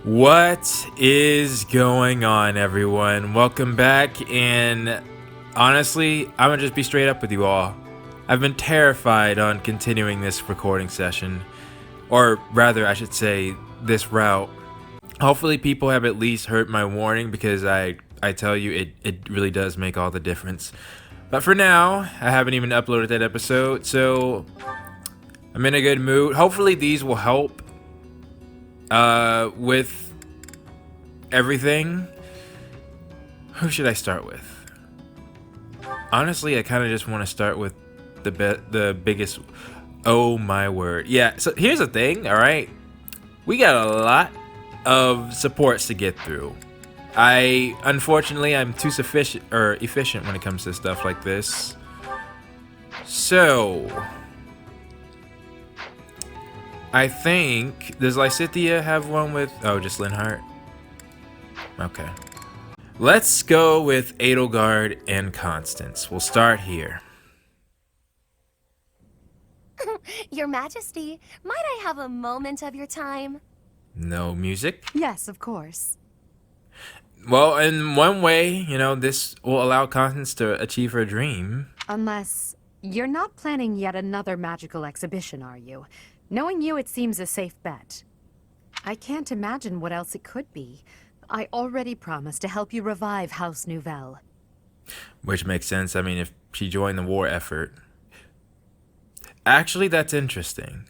What is going on, everyone? Welcome back, and honestly, I'm gonna just be straight up with you all. I've been terrified on continuing this recording session, or rather, I should say, this route. Hopefully, people have at least heard my warning, because I tell you, it really does make all the difference. But for now, I haven't even uploaded that episode, so I'm in a good mood. Hopefully, these will help with everything. Who should I start with? Honestly, I kind of just want to start with the biggest. Oh my word. Yeah, so here's the thing, all right? We got a lot of supports to get through. Unfortunately, I'm too efficient when it comes to stuff like this. So I think, does Lysithea have one with, oh, just Linhardt? Okay. Let's go with Edelgard and Constance. We'll start here. Your Majesty, might I have a moment of your time? No music? Yes, of course. Well, in one way, this will allow Constance to achieve her dream. Unless you're not planning yet another magical exhibition, are you? Knowing you, it seems a safe bet. I can't imagine what else it could be. I already promised to help you revive House Nouvelle. Which makes sense. I mean, if she joined the war effort. Actually, that's interesting.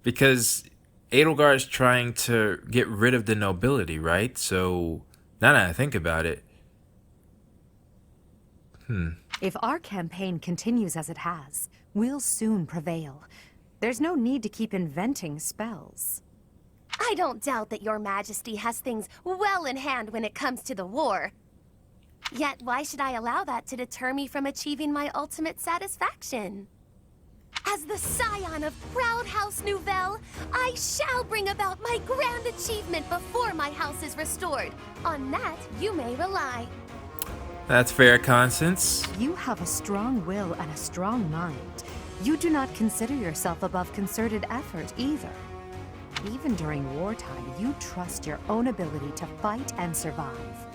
Because Edelgard is trying to get rid of the nobility, right? So, now that I think about it. If our campaign continues as it has, we'll soon prevail. There's no need to keep inventing spells. I don't doubt that Your Majesty has things well in hand when it comes to the war. Yet why should I allow that to deter me from achieving my ultimate satisfaction? As the scion of proud House Nouvelle, I shall bring about my grand achievement before my house is restored. On that, you may rely. That's fair, Constance. You have a strong will and a strong mind. You do not consider yourself above concerted effort either. Even during wartime, you trust your own ability to fight and survive.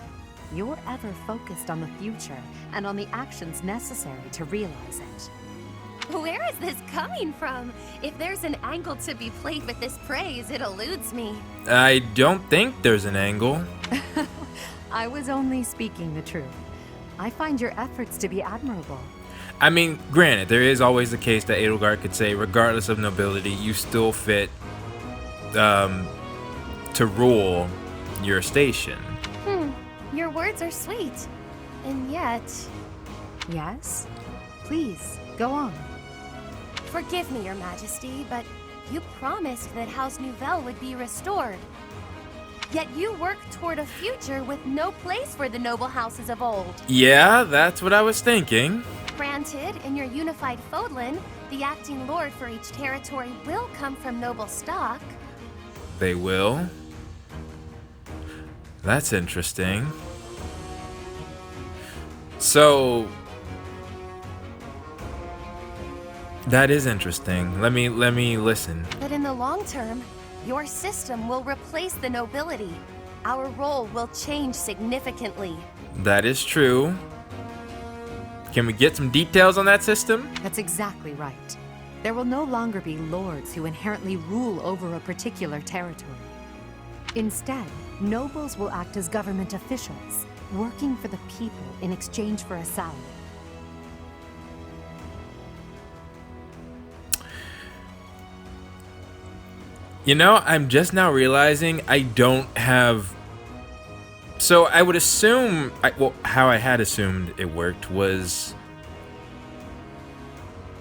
You're ever focused on the future and on the actions necessary to realize it. Where is this coming from? If there's an angle to be played with this praise, it eludes me. I don't think there's an angle. I was only speaking the truth. I find your efforts to be admirable. I mean, granted, there is always the case that Edelgard could say, regardless of nobility, you still fit to rule your station. Your words are sweet. And yet... Yes? Please, go on. Forgive me, Your Majesty, but you promised that House Nouvelle would be restored. Yet you work toward a future with no place for the noble houses of old. Yeah, that's what I was thinking. Granted, in your unified Fodlan, the acting lord for each territory will come from noble stock. They will? That's interesting. So... that is interesting. Let me listen. But in the long term, your system will replace the nobility. Our role will change significantly. That is true. Can we get some details on that system? That's exactly right. There will no longer be lords who inherently rule over a particular territory. Instead, nobles will act as government officials, working for the people in exchange for a salary. I'm just now realizing I don't have... So I would assume... how I had assumed it worked was...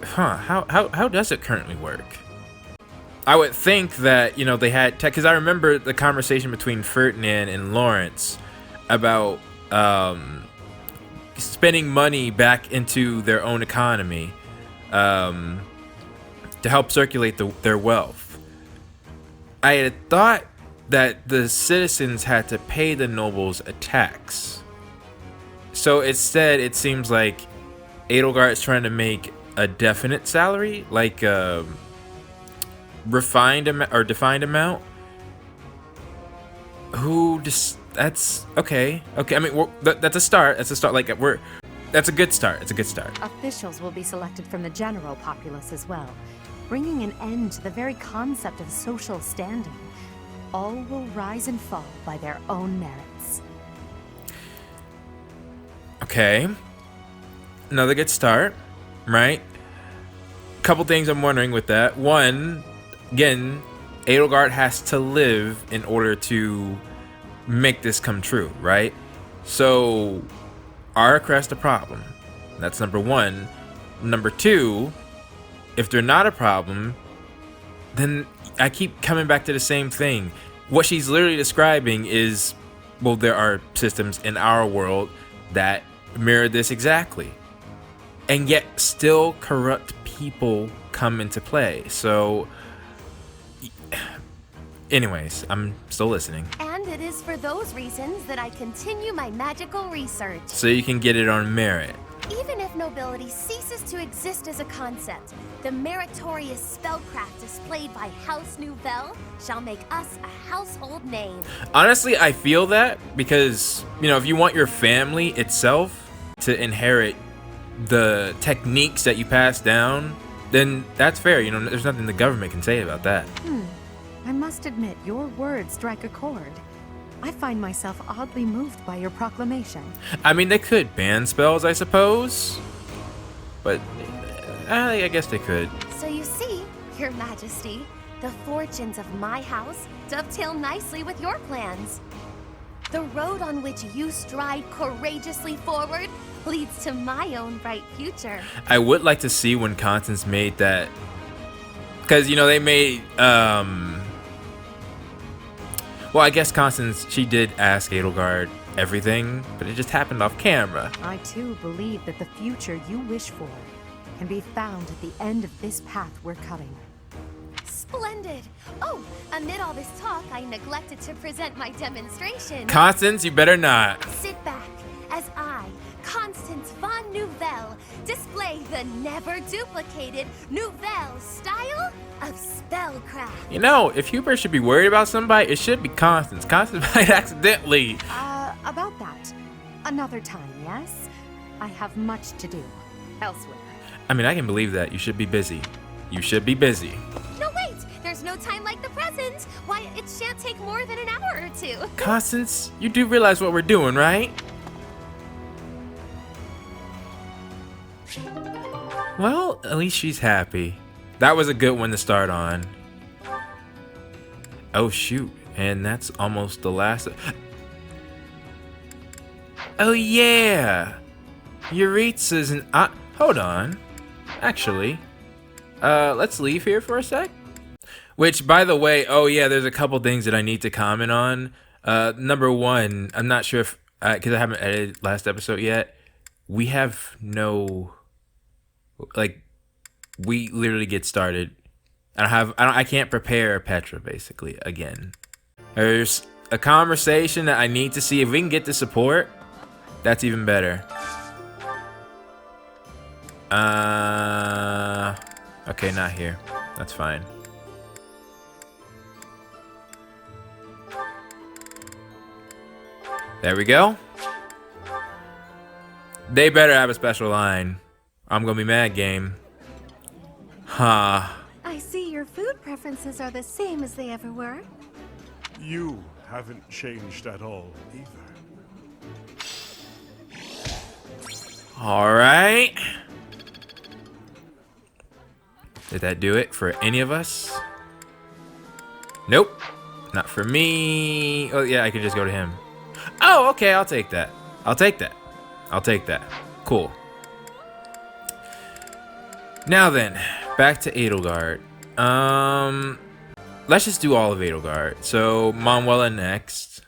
How does it currently work? I would think that, they had... Because I remember the conversation between Ferdinand and Lawrence about spending money back into their own economy to help circulate their wealth. I had thought that the citizens had to pay the nobles a tax. So instead, it seems like Edelgard is trying to make a definite salary, like a refined amount or defined amount. Who just... That's... Okay. Okay, I mean, that's a start. That's a start. Like, That's a good start. It's a good start. Officials will be selected from the general populace as well, bringing an end to the very concept of social standing. All will rise and fall by their own merits. Okay. Another good start, right? Couple things I'm wondering with that. One, again, Edelgard has to live in order to make this come true, right? So, are Crest a problem? That's number one. Number two, if they're not a problem, then I keep coming back to the same thing. What she's literally describing is, well, there are systems in our world that mirror this exactly. And yet still corrupt people come into play. So, anyways, I'm still listening. And it is for those reasons that I continue my magical research. So you can get it on merit. Even if nobility ceases to exist as a concept, the meritorious spellcraft displayed by House Nouvelle shall make us a household name. Honestly, I feel that because, you know, if you want your family itself to inherit the techniques that you pass down, then that's fair. You know, there's nothing the government can say about that. I must admit, your words strike a chord. I find myself oddly moved by your proclamation. I mean, they could ban spells, I suppose. But I guess they could. So you see, Your Majesty, the fortunes of my house dovetail nicely with your plans. The road on which you stride courageously forward leads to my own bright future. I would like to see when Constance made that, because, you know, they made, well, I guess Constance, she did ask Edelgard everything, but it just happened off camera. I too believe that the future you wish for can be found at the end of this path we're cutting. Splendid! Oh, amid all this talk, I neglected to present my demonstration. Constance, you better not. Sit back as I, Constance von Nouvelle, display the never-duplicated Nouvelle style of spellcraft. You know, if Hubert should be worried about somebody, it should be Constance. Constance might accidentally. About that. Another time, yes? I have much to do elsewhere. I mean, I can believe that. You should be busy. You should be busy. No, wait! There's no time like the present! Why, it shan't take more than an hour or two. Constance, you do realize what we're doing, right? Well, at least she's happy. That was a good one to start on. Oh, shoot. And that's almost the last. Oh, yeah. Yuritsa's an... hold on. Actually, let's leave here for a sec. Which, by the way, oh, yeah, there's a couple things that I need to comment on. Number one, I'm not sure if... because I haven't edited last episode yet. We have no... Like, we literally get started. I can't prepare Petra, basically, again. There's a conversation that I need to see. If we can get the support, that's even better. Okay, not here. That's fine. There we go. They better have a special line. I'm gonna be mad, game. Huh. I see your food preferences are the same as they ever were. You haven't changed at all, either. Alright. Did that do it for any of us? Nope. Not for me. Oh, yeah, I could just go to him. Oh, okay, I'll take that. I'll take that. I'll take that. Cool. Now then, back to Edelgard. Let's just do all of Edelgard. So, Manuela next.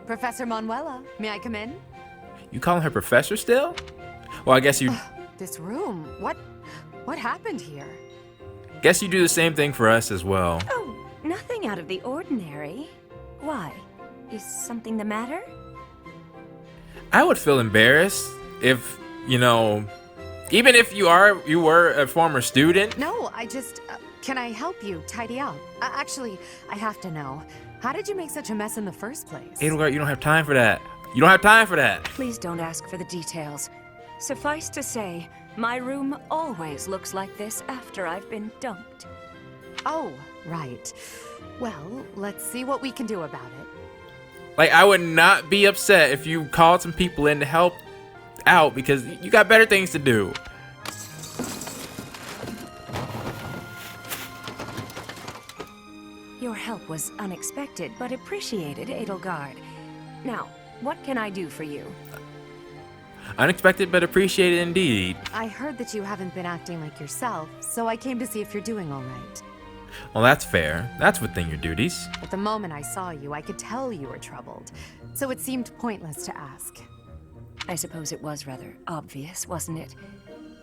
Professor Manuela, may I come in? You calling her professor still? Well, I guess you... This room, what happened here? Guess you do the same thing for us as well. Oh, nothing out of the ordinary. Why? Is something the matter? I would feel embarrassed if, you know, even if you were a former student. No, I just... Can I help you tidy up? Actually, I have to know. How did you make such a mess in the first place? Edelgard, you don't have time for that. You don't have time for that. Please don't ask for the details. Suffice to say, my room always looks like this after I've been dumped. Oh, right. Well, let's see what we can do about it. Like, I would not be upset if you called some people in to help out because you got better things to do. Your help was unexpected, but appreciated, Edelgard. Now, what can I do for you? Unexpected but appreciated indeed. I heard that you haven't been acting like yourself, so I came to see if you're doing all right. Well, that's fair. That's within your duties. At the moment I saw you, I could tell you were troubled, so it seemed pointless to ask. I suppose it was rather obvious, wasn't it?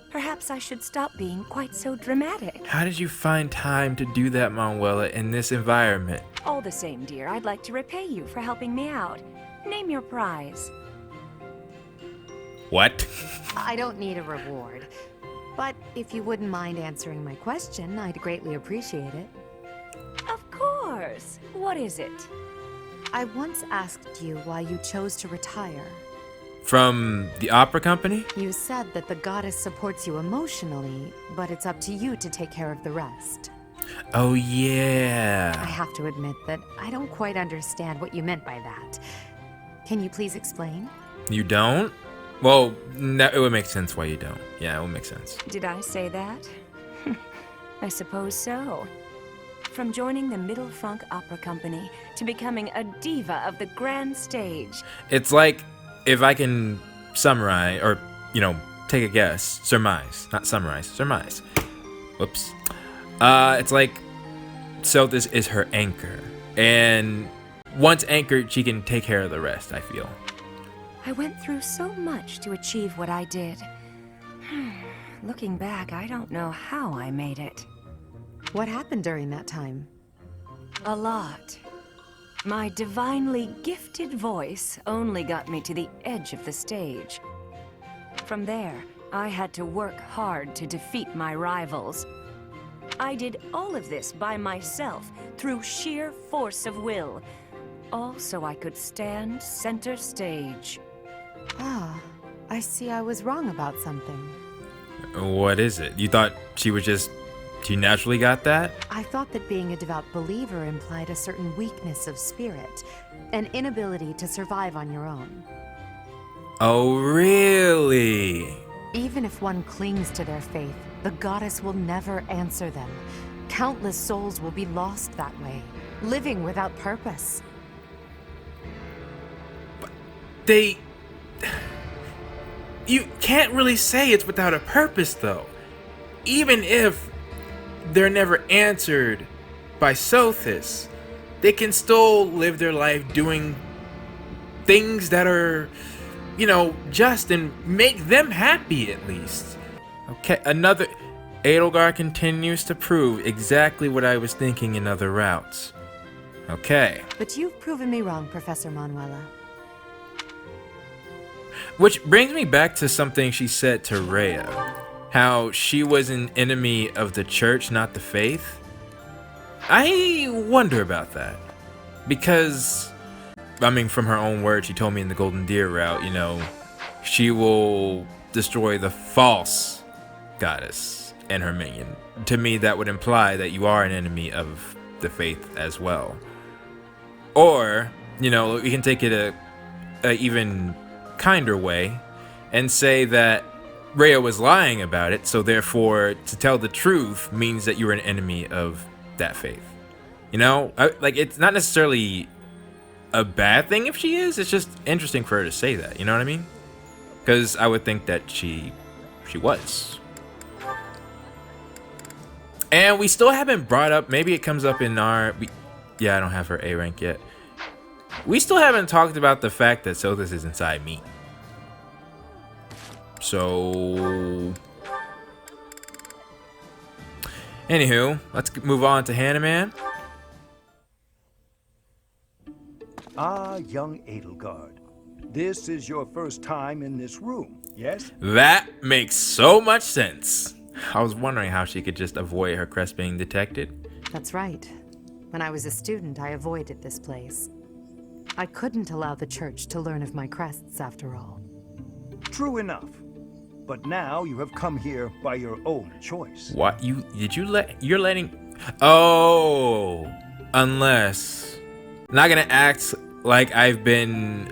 Perhaps I should stop being quite so dramatic. How did you find time to do that, Manuela, in this environment? All the same, dear, I'd like to repay you for helping me out. Name your prize. What? I don't need a reward, but if you wouldn't mind answering my question, I'd greatly appreciate it. Of course. What is it? I once asked you why you chose to retire. From the opera company? You said that the goddess supports you emotionally, but it's up to you to take care of the rest. Oh, I yeah. have to admit that I don't quite understand what you meant by that. Can you please explain? You don't? Well, no, it would make sense why you don't. Yeah, it would make sense. Did I say that? I suppose so. From joining the Middle Franc Opera Company to becoming a diva of the grand stage. It's like, if I can summarize, or, take a guess, surmise, not summarize, surmise. Whoops. It's like, so this is her anchor. And once anchored, she can take care of the rest, I feel. I went through so much to achieve what I did. Looking back, I don't know how I made it. What happened during that time? A lot. My divinely gifted voice only got me to the edge of the stage. From there, I had to work hard to defeat my rivals. I did all of this by myself through sheer force of will, all so I could stand center stage. Ah, I see I was wrong about something. What is it? You thought she naturally got that? I thought that being a devout believer implied a certain weakness of spirit, an inability to survive on your own. Oh, really? Even if one clings to their faith, the goddess will never answer them. Countless souls will be lost that way, living without purpose. You can't really say it's without a purpose, though. Even if they're never answered by Sothis, they can still live their life doing things that are, just and make them happy at least. Okay, another... Edelgard continues to prove exactly what I was thinking in other routes. Okay. But you've proven me wrong, Professor Manuela. Which brings me back to something she said to Rhea. How she was an enemy of the church, not the faith. I wonder about that. Because, from her own words, she told me in the Golden Deer route, she will destroy the false goddess and her minion. To me, that would imply that you are an enemy of the faith as well. Or, we can take it a even kinder way and say that Rhea was lying about it, so therefore to tell the truth means that you're an enemy of that faith. It's not necessarily a bad thing if she is, it's just interesting for her to say that, you know what I mean? Because I would think that she was. And we still haven't brought up, maybe it comes up in our... I don't have her A rank yet. We still haven't talked about the fact that Sothis is inside me. So... Anywho, let's move on to Hanneman. Ah, young Edelgard. This is your first time in this room, yes? That makes so much sense. I was wondering how she could just avoid her crest being detected. That's right. When I was a student, I avoided this place. I couldn't allow the church to learn of my crests, after all. True enough. But now you have come here by your own choice. What? You're letting... Oh! Unless... Not gonna act like I've been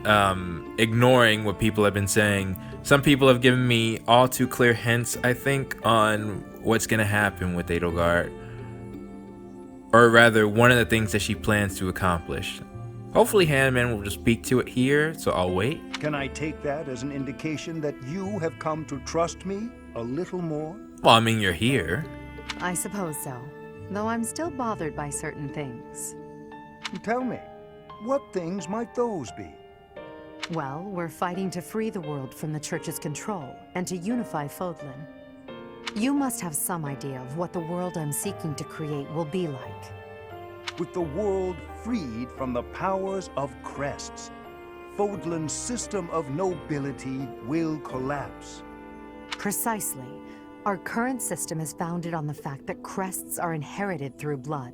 ignoring what people have been saying. Some people have given me all too clear hints, I think, on what's gonna happen with Edelgard. Or rather, one of the things that she plans to accomplish. Hopefully Hanneman will just speak to it here, so I'll wait. Can I take that as an indication that you have come to trust me a little more? Well, I mean, you're here. I suppose so. Though I'm still bothered by certain things. Tell me, what things might those be? Well, we're fighting to free the world from the Church's control and to unify Fodlan. You must have some idea of what the world I'm seeking to create will be like. With the world freed from the powers of crests, Fodlan's system of nobility will collapse. Precisely. Our current system is founded on the fact that crests are inherited through blood.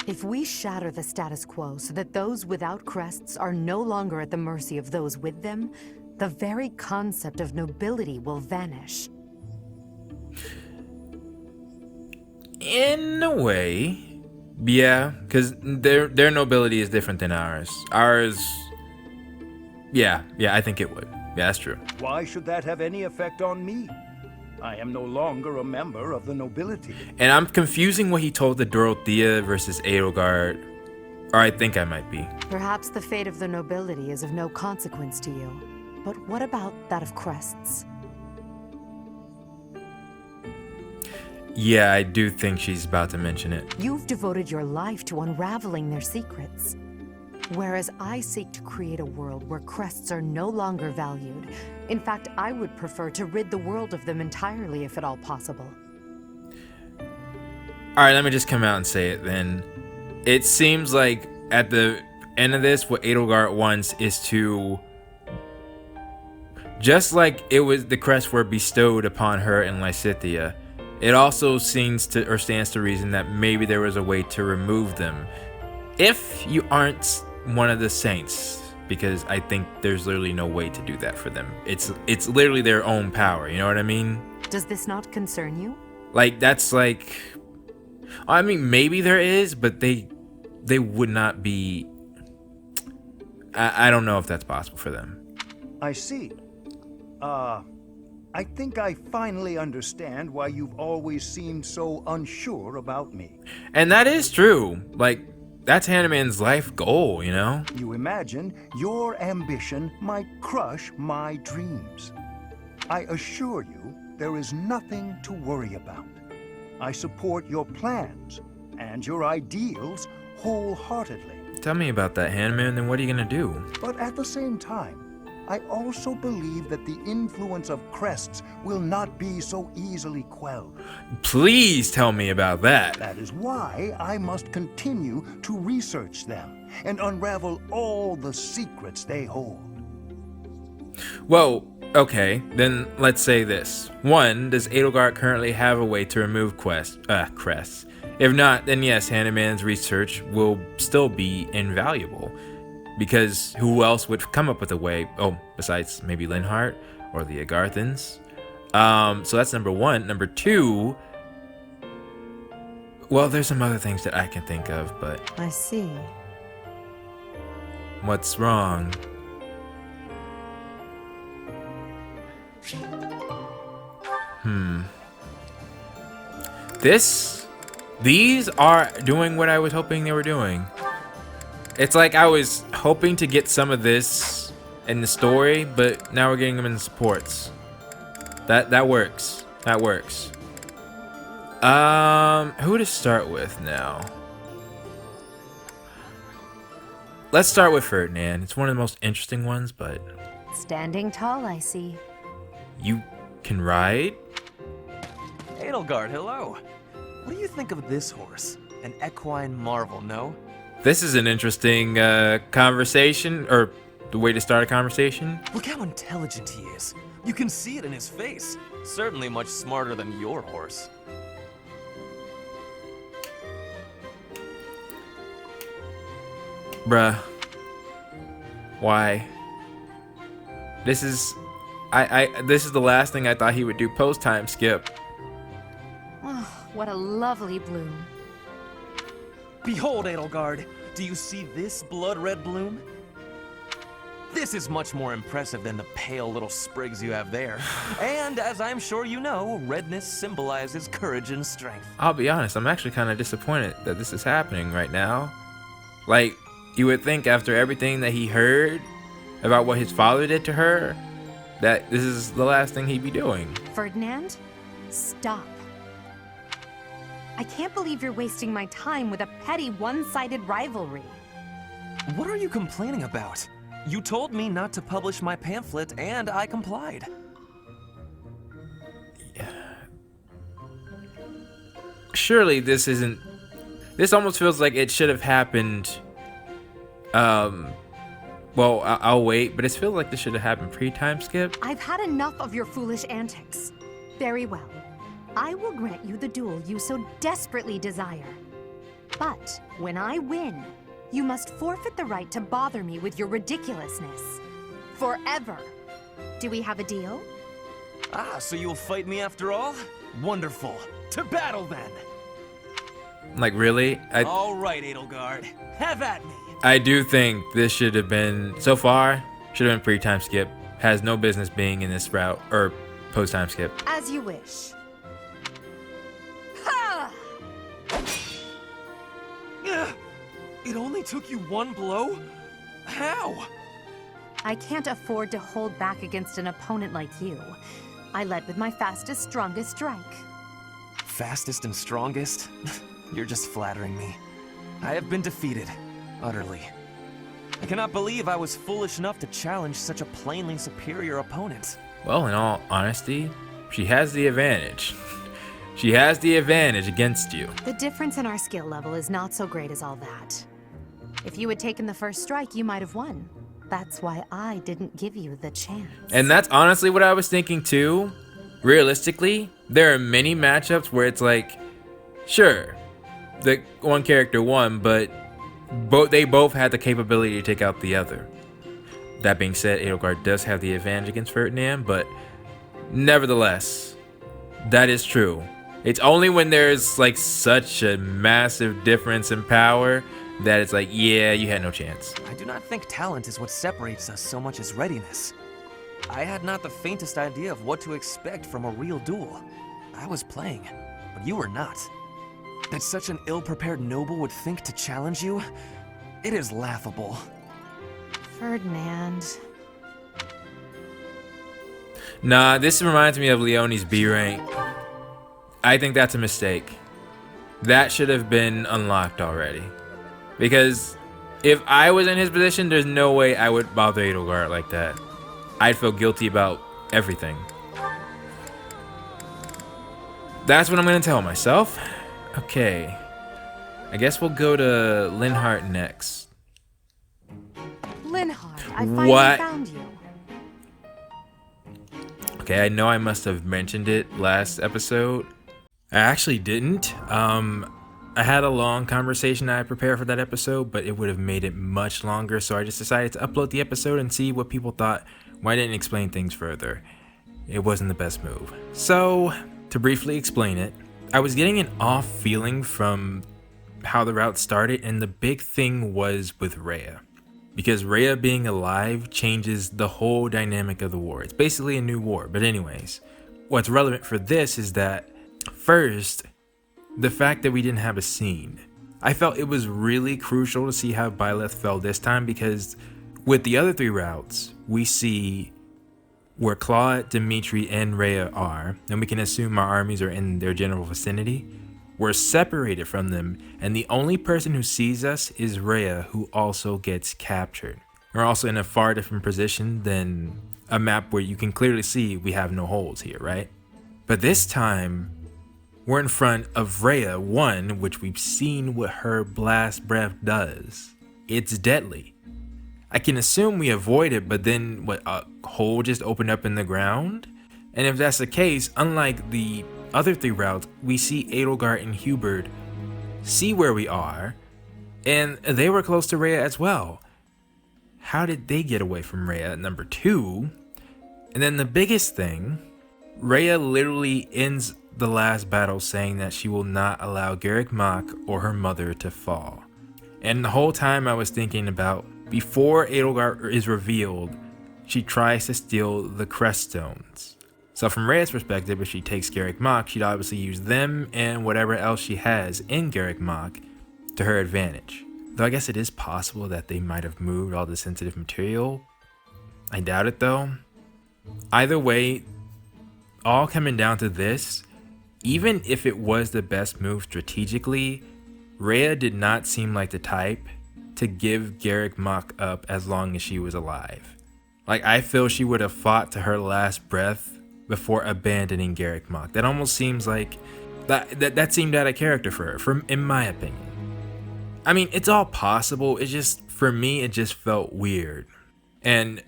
If we shatter the status quo so that those without crests are no longer at the mercy of those with them, the very concept of nobility will vanish. In a way, yeah, because their nobility is different than ours. Ours, yeah, I think it would. Yeah, that's true. Why should that have any effect on me? I am no longer a member of the nobility. And I'm confusing what he told the Dorothea versus Edelgard, or I think I might be. Perhaps the fate of the nobility is of no consequence to you. But what about that of crests? Yeah, I do think she's about to mention it. You've devoted your life to unraveling their secrets. Whereas I seek to create a world where crests are no longer valued. In fact, I would prefer to rid the world of them entirely if at all possible. Alright, let me just come out and say it then. It seems like at the end of this, what Edelgard wants is to... Just like it was the crests were bestowed upon her in Lysithea, it also seems to, or stands to reason that maybe there was a way to remove them. If you aren't one of the saints, because I think there's literally no way to do that for them. It's literally their own power, you know what I mean? Does this not concern you? Like, that's like... I mean, maybe there is, but they would not be... I don't know if that's possible for them. I see. I think I finally understand why you've always seemed so unsure about me. And that is true. Like, that's Hanneman's life goal, you know? You imagine your ambition might crush my dreams. I assure you, there is nothing to worry about. I support your plans and your ideals wholeheartedly. Tell me about that, Hanneman, then what are you gonna do? But at the same time, I also believe that the influence of crests will not be so easily quelled. Please tell me about that. That is why I must continue to research them and unravel all the secrets they hold. Well, okay, then let's say this. 1, does Edelgard currently have a way to remove crests? If not, then yes, Hanneman's research will still be invaluable. Because who else would come up with a way? Oh, besides maybe Linhardt or the Agarthans. So that's number 1. Number 2, well, there's some other things that I can think of, but... I see. What's wrong? These are doing what I was hoping they were doing. It's like I was hoping to get some of this in the story, but now we're getting them in the supports. That works. That works. Who to start with now? Let's start with Ferdinand. It's one of the most interesting ones, but... Standing tall, I see. You can ride? Edelgard, hello. What do you think of this horse? An equine marvel, no? This is an interesting conversation, or the way to start a conversation. Look how intelligent he is. You can see it in his face. Certainly much smarter than your horse. Bruh. Why? This is... this is the last thing I thought he would do post-time skip. Oh, what a lovely bloom. Behold, Edelgard. Do you see this blood-red bloom? This is much more impressive than the pale little sprigs you have there. And as I'm sure you know, redness symbolizes courage and strength. I'll be honest, I'm actually kind of disappointed that this is happening right now. Like, you would think after everything that he heard about what his father did to her, that this is the last thing he'd be doing. Ferdinand, stop. I can't believe you're wasting my time with a petty, one-sided rivalry. What are you complaining about? You told me not to publish my pamphlet, and I complied. Surely this isn't... This almost feels like it should have happened... Well, I'll wait, but it feels like this should have happened pre-time skip. I've had enough of your foolish antics. Very well. I will grant you the duel you so desperately desire. But when I win, you must forfeit the right to bother me with your ridiculousness. Forever. Do we have a deal? Ah, so you'll fight me after all? Wonderful. To battle then! Like, really? All right, Edelgard. Have at me! I do think this should have been, so far, should have been pre-time skip. Has no business being in this route, or post-time skip. As you wish. Ha! It only took you one blow? How? I can't afford to hold back against an opponent like you. I led with my fastest, strongest strike. Fastest and strongest? You're just flattering me. I have been defeated. Utterly. I cannot believe I was foolish enough to challenge such a plainly superior opponent. Well, in all honesty, she has the advantage. She has the advantage against you. The difference in our skill level is not so great as all that. If you had taken the first strike, you might have won. That's why I didn't give you the chance. And that's honestly what I was thinking too. Realistically, there are many matchups where it's like, sure, the one character won, but they both had the capability to take out the other. That being said, Edelgard does have the advantage against Ferdinand, but nevertheless, that is true. It's only when there's like such a massive difference in power that it's like, yeah, you had no chance. I do not think talent is what separates us so much as readiness. I had not the faintest idea of what to expect from a real duel. I was playing, but you were not. That such an ill-prepared noble would think to challenge you? It is laughable. Ferdinand. Nah, this reminds me of Leonie's B rank. I think that's a mistake. That should have been unlocked already. Because if I was in his position, there's no way I would bother Edelgard like that. I'd feel guilty about everything. That's what I'm gonna tell myself. Okay. I guess we'll go to Linhardt next. Linhardt, I finally found you. Okay, I know I must have mentioned it last episode. I actually didn't. I had a long conversation that I prepared for that episode, but it would have made it much longer, so I just decided to upload the episode and see what people thought when I didn't explain things further. It wasn't the best move. So, to briefly explain it, I was getting an off feeling from how the route started, and the big thing was with Rhea. Because Rhea being alive changes the whole dynamic of the war. It's basically a new war, but anyways. What's relevant for this is that, first, the fact that we didn't have a scene. I felt it was really crucial to see how Byleth fell this time, because with the other three routes, we see where Claude, Dimitri, and Rhea are, and we can assume our armies are in their general vicinity. We're separated from them, and the only person who sees us is Rhea, who also gets captured. We're also in a far different position than a map where you can clearly see we have no holes here, right? But this time, we're in front of Rhea 1, which we've seen what her blast breath does. It's deadly. I can assume we avoid it, but then what, a hole just opened up in the ground? And if that's the case, unlike the other 3 routes, we see Edelgard and Hubert see where we are, and they were close to Rhea as well. How did they get away from Rhea? Number 2. And then the biggest thing, Rhea literally ends the last battle saying that she will not allow Garrick Mach or her mother to fall. And the whole time I was thinking about, before Edelgard is revealed, she tries to steal the crest stones. So from Rhea's perspective, if she takes Garrick Mach, she'd obviously use them and whatever else she has in Garrick Mach to her advantage. Though I guess it is possible that they might have moved all the sensitive material. I doubt it though. Either way, all coming down to this, even if it was the best move strategically, Rhea did not seem like the type to give Garrick Mach up as long as she was alive. Like, I feel she would have fought to her last breath before abandoning Garrick Mach. That almost seems like that seemed out of character for her, in my opinion. I mean, it's all possible. It just, for me, it just felt weird. And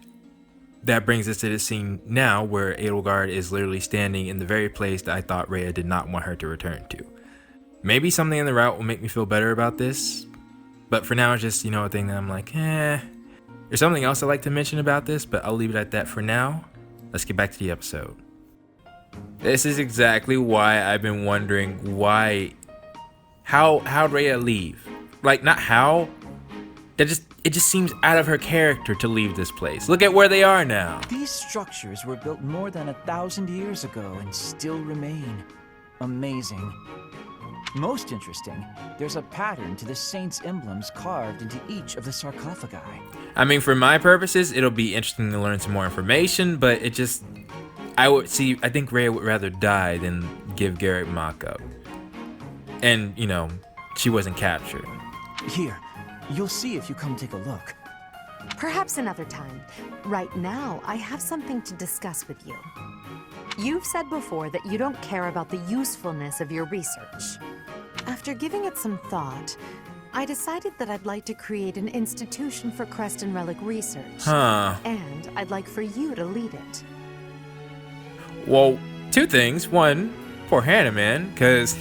that brings us to the scene now where Edelgard is literally standing in the very place that I thought Rhea did not want her to return to. Maybe something in the route will make me feel better about this, but for now it's just, a thing that I'm like, There's something else I'd like to mention about this, but I'll leave it at that for now. Let's get back to the episode. This is exactly why I've been wondering how'd Rhea leave? Like, not how, it just seems out of her character to leave this place. Look at where they are now. These structures were built more than 1,000 years ago and still remain. Amazing. Most interesting, there's a pattern to the saints' emblems carved into each of the sarcophagi. I mean, for my purposes, it'll be interesting to learn some more information, but I think Rhea would rather die than give Garrick Mach up. And, she wasn't captured. Here, you'll see if you come take a look. Perhaps another time. Right now, I have something to discuss with you. You've said before that you don't care about the usefulness of your research. After giving it some thought, I decided that I'd like to create an institution for crest and relic research. And I'd like for you to lead it. Well, 2 things. One, poor Hanneman, because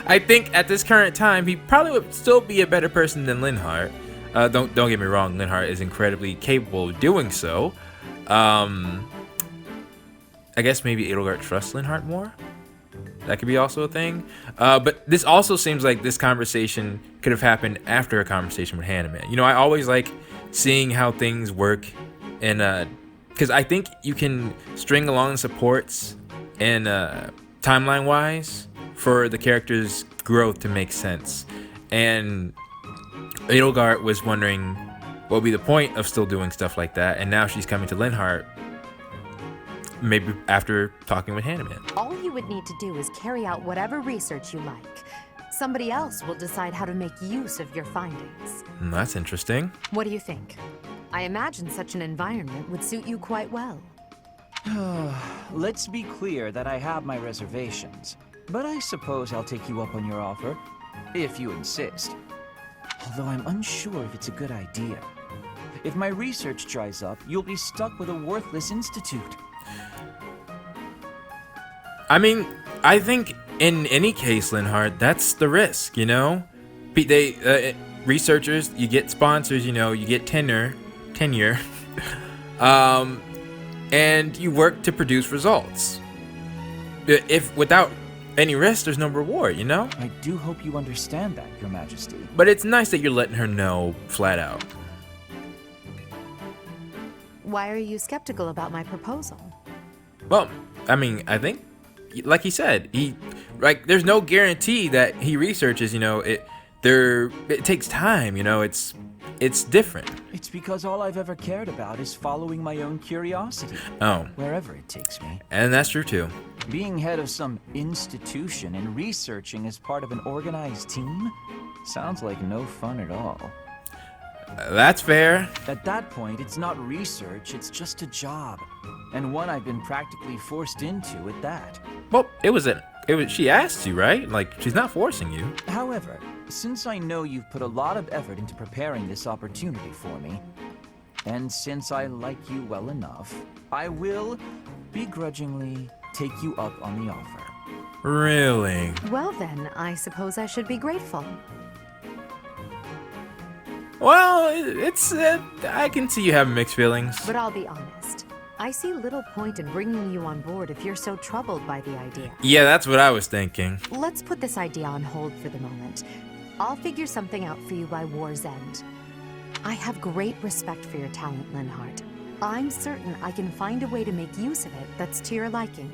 I think at this current time, he probably would still be a better person than Linhardt. Don't get me wrong, Linhardt is incredibly capable of doing so. I guess maybe Edelgard trusts Linhardt more? That could be also a thing. But this also seems like this conversation could have happened after a conversation with Hanneman. I always like seeing how things work, and because I think you can string along supports and timeline-wise for the character's growth to make sense. And Edelgard was wondering what would be the point of still doing stuff like that, and now she's coming to Linhardt, maybe after talking with Hanneman. All you would need to do is carry out whatever research you like. Somebody else will decide how to make use of your findings. That's interesting. What do you think? I imagine such an environment would suit you quite well. Let's be clear that I have my reservations, but I suppose I'll take you up on your offer, if you insist. Although I'm unsure if it's a good idea. If my research dries up, you'll be stuck with a worthless institute. I mean, I think in any case, Linhardt, that's the risk, They, researchers, you get sponsors, you get tenure, and you work to produce results. If without any risk, there's no reward, I do hope you understand that, Your Majesty. But it's nice that you're letting her know flat out. Why are you skeptical about my proposal? Well, I mean, I think, like he said, there's no guarantee that he researches, it takes time, it's different. It's because all I've ever cared about is following my own curiosity. Oh. Wherever it takes me. And that's true too. Being head of some institution and researching as part of an organized team sounds like no fun at all. That's fair. At that point, it's not research, it's just a job. And one I've been practically forced into at that. Well, she asked you, right? Like, she's not forcing you. However, since I know you've put a lot of effort into preparing this opportunity for me, And since I like you well enough, I will begrudgingly take you up on the offer. Really? Well then, I suppose I should be grateful. Well, it's I can see you have mixed feelings. But I'll be honest. I see little point in bringing you on board if you're so troubled by the idea. Yeah, that's what I was thinking. Let's put this idea on hold for the moment. I'll figure something out for you by war's end. I have great respect for your talent, Linhardt. I'm certain I can find a way to make use of it that's to your liking.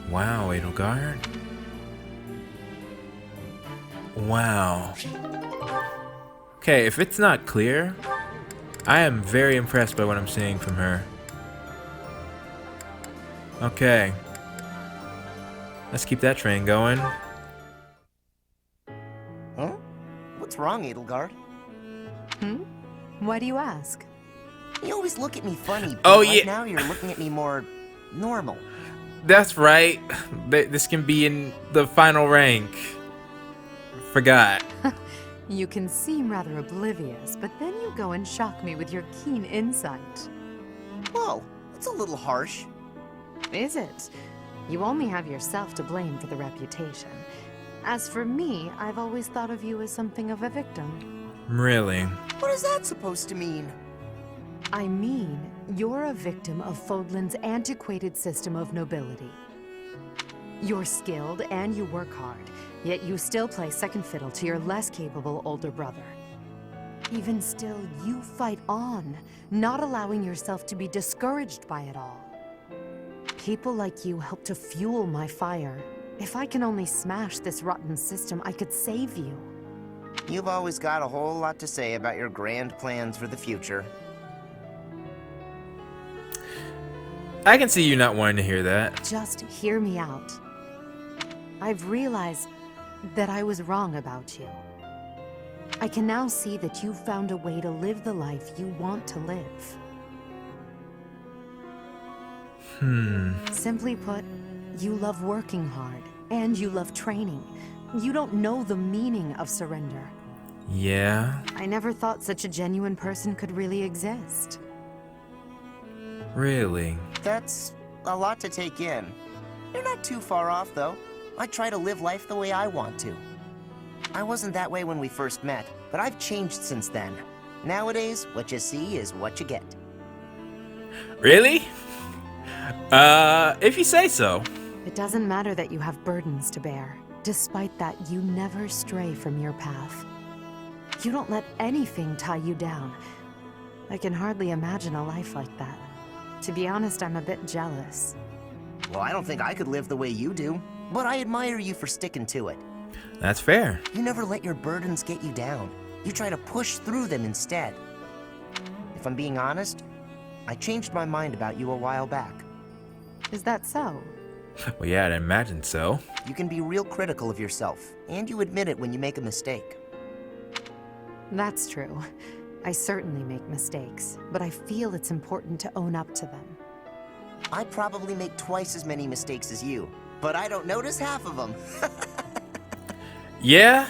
Wow, Edelgard. Wow. Okay, if it's not clear, I am very impressed by what I'm seeing from her. Okay. Let's keep that train going. Huh? What's wrong, Edelgard? Why do you ask? You always look at me funny, but Oh, right yeah. now you're looking at me more normal. That's right. This can be in the final rank. Forgot. You can seem rather oblivious, but then you go and shock me with your keen insight. Whoa, that's a little harsh. Is it? You only have yourself to blame for the reputation. As for me, I've always thought of you as something of a victim. Really? What is that supposed to mean? I mean, you're a victim of Fodlan's antiquated system of nobility. You're skilled and you work hard, yet you still play second fiddle to your less capable older brother. Even still, you fight on, not allowing yourself to be discouraged by it all. People like you help to fuel my fire. If I can only smash this rotten system, I could save you. You've always got a whole lot to say about your grand plans for the future. I can see you not wanting to hear that. Just hear me out. I've realized that I was wrong about you. I can now see that you've found a way to live the life you want to live. Simply put, you love working hard, and you love training. You don't know the meaning of surrender. Yeah? I never thought such a genuine person could really exist. Really? That's a lot to take in. You're not too far off, though. I try to live life the way I want to. I wasn't that way when we first met, but I've changed since then. Nowadays, what you see is what you get. Really? If you say so. It doesn't matter that you have burdens to bear. Despite that, you never stray from your path. You don't let anything tie you down. I can hardly imagine a life like that. To be honest, I'm a bit jealous. Well, I don't think I could live the way you do, but I admire you for sticking to it. That's fair. You never let your burdens get you down. You try to push through them instead. If I'm being honest, I changed my mind about you a while back. Is that so? Well, yeah, I'd imagine so. You can be real critical of yourself, and you admit it when you make a mistake. That's true. I certainly make mistakes, but I feel it's important to own up to them. I probably make twice as many mistakes as you, but I don't notice half of them. Yeah,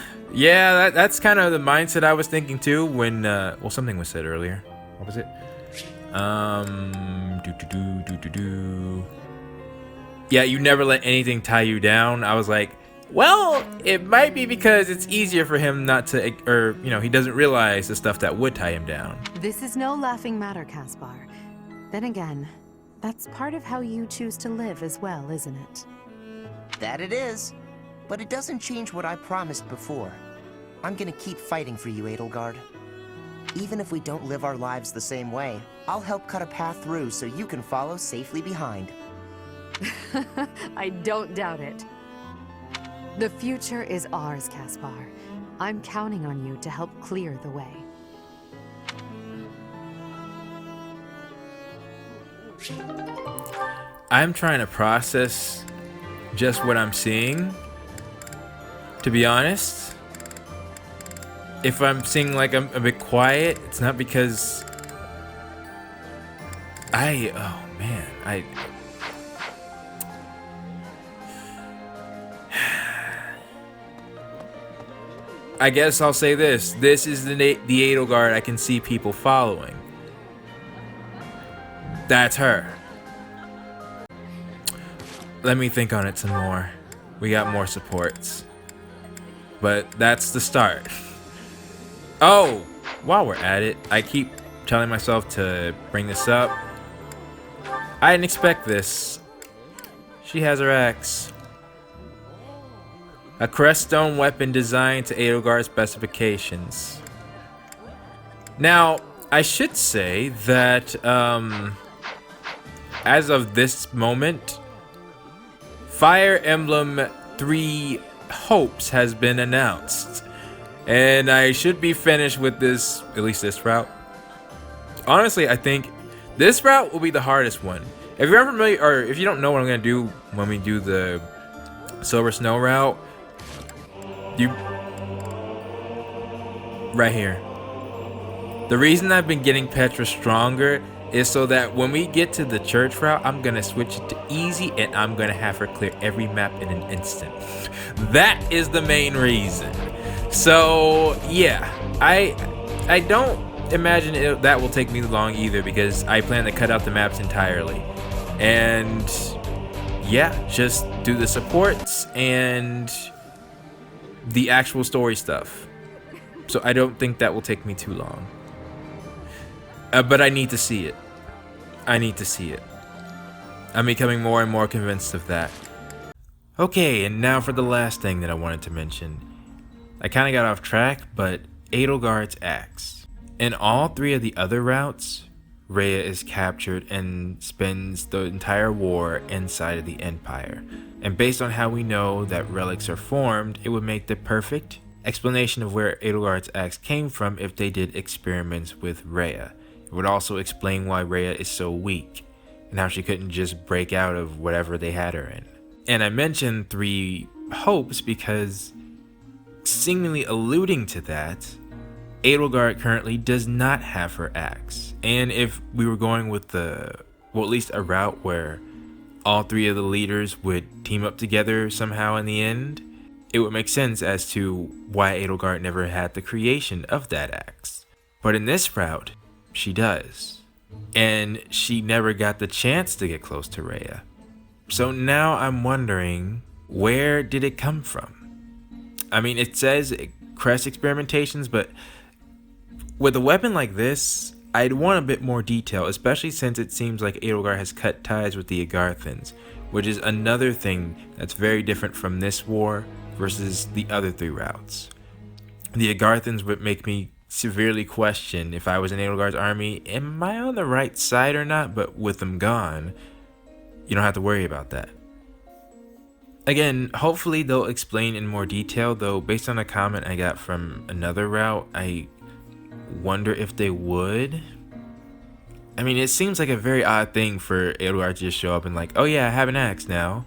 that's kind of the mindset I was thinking too when, well, something was said earlier. What was it? Yeah, you never let anything tie you down. I was like, well, it might be because it's easier for him not to, or, you know, he doesn't realize the stuff that would tie him down. This is no laughing matter, Caspar. Then again, that's part of how you choose to live as well, isn't it? That it is. But it doesn't change what I promised before. I'm gonna keep fighting for you, Edelgard. Even if we don't live our lives the same way, I'll help cut a path through so you can follow safely behind. I don't doubt it. The future is ours, Caspar. I'm counting on you to help clear the way. I'm trying to process just what I'm seeing. To be honest, if I'm seeing like I'm a bit quiet, it's not because oh man, I guess I'll say this. This is the Edelgard I can see people following. That's her. Let me think on it some more. We got more supports. But that's the start. Oh, while we're at it, I keep telling myself to bring this up. I didn't expect this. She has her axe. A creststone weapon designed to Edelgard's specifications. Now, I should say that, as of this moment, Fire Emblem 3 Hopes has been announced. And I should be finished with this, at least this route. Honestly, I think this route will be the hardest one. If you're unfamiliar, or if you don't know what I'm going to do when we do the Silver Snow route, right here. The reason I've been getting Petra stronger is so that when we get to the church route, I'm going to switch it to easy and I'm going to have her clear every map in an instant. That is the main reason. So, yeah, I don't imagine that will take me long either because I plan to cut out the maps entirely. And, yeah, just do the supports and the actual story stuff. So I don't think that will take me too long. But I need to see it. I need to see it. I'm becoming more and more convinced of that. Okay, and now for the last thing that I wanted to mention. I kind of got off track, but Edelgard's axe. In all 3 of the other routes, Rhea is captured and spends the entire war inside of the Empire. And based on how we know that relics are formed, it would make the perfect explanation of where Edelgard's axe came from if they did experiments with Rhea. It would also explain why Rhea is so weak, and how she couldn't just break out of whatever they had her in. And I mentioned 3 hopes because, seemingly alluding to that, Edelgard currently does not have her axe. And if we were going with at least a route where all 3 of the leaders would team up together somehow in the end, it would make sense as to why Edelgard never had the creation of that axe. But in this route, she does. And she never got the chance to get close to Rhea. So now I'm wondering, where did it come from? I mean, it says crest experimentations, but with a weapon like this, I'd want a bit more detail, especially since it seems like Edelgard has cut ties with the Agarthans, which is another thing that's very different from this war versus the other 3 routes. The Agarthans would make me severely question if I was in Edelgard's army, am I on the right side or not? But with them gone, you don't have to worry about that. Again, hopefully they'll explain in more detail, though based on a comment I got from another route, I wonder if they would. I mean, it seems like a very odd thing for Edelgard to just show up and like, oh yeah, I have an axe now.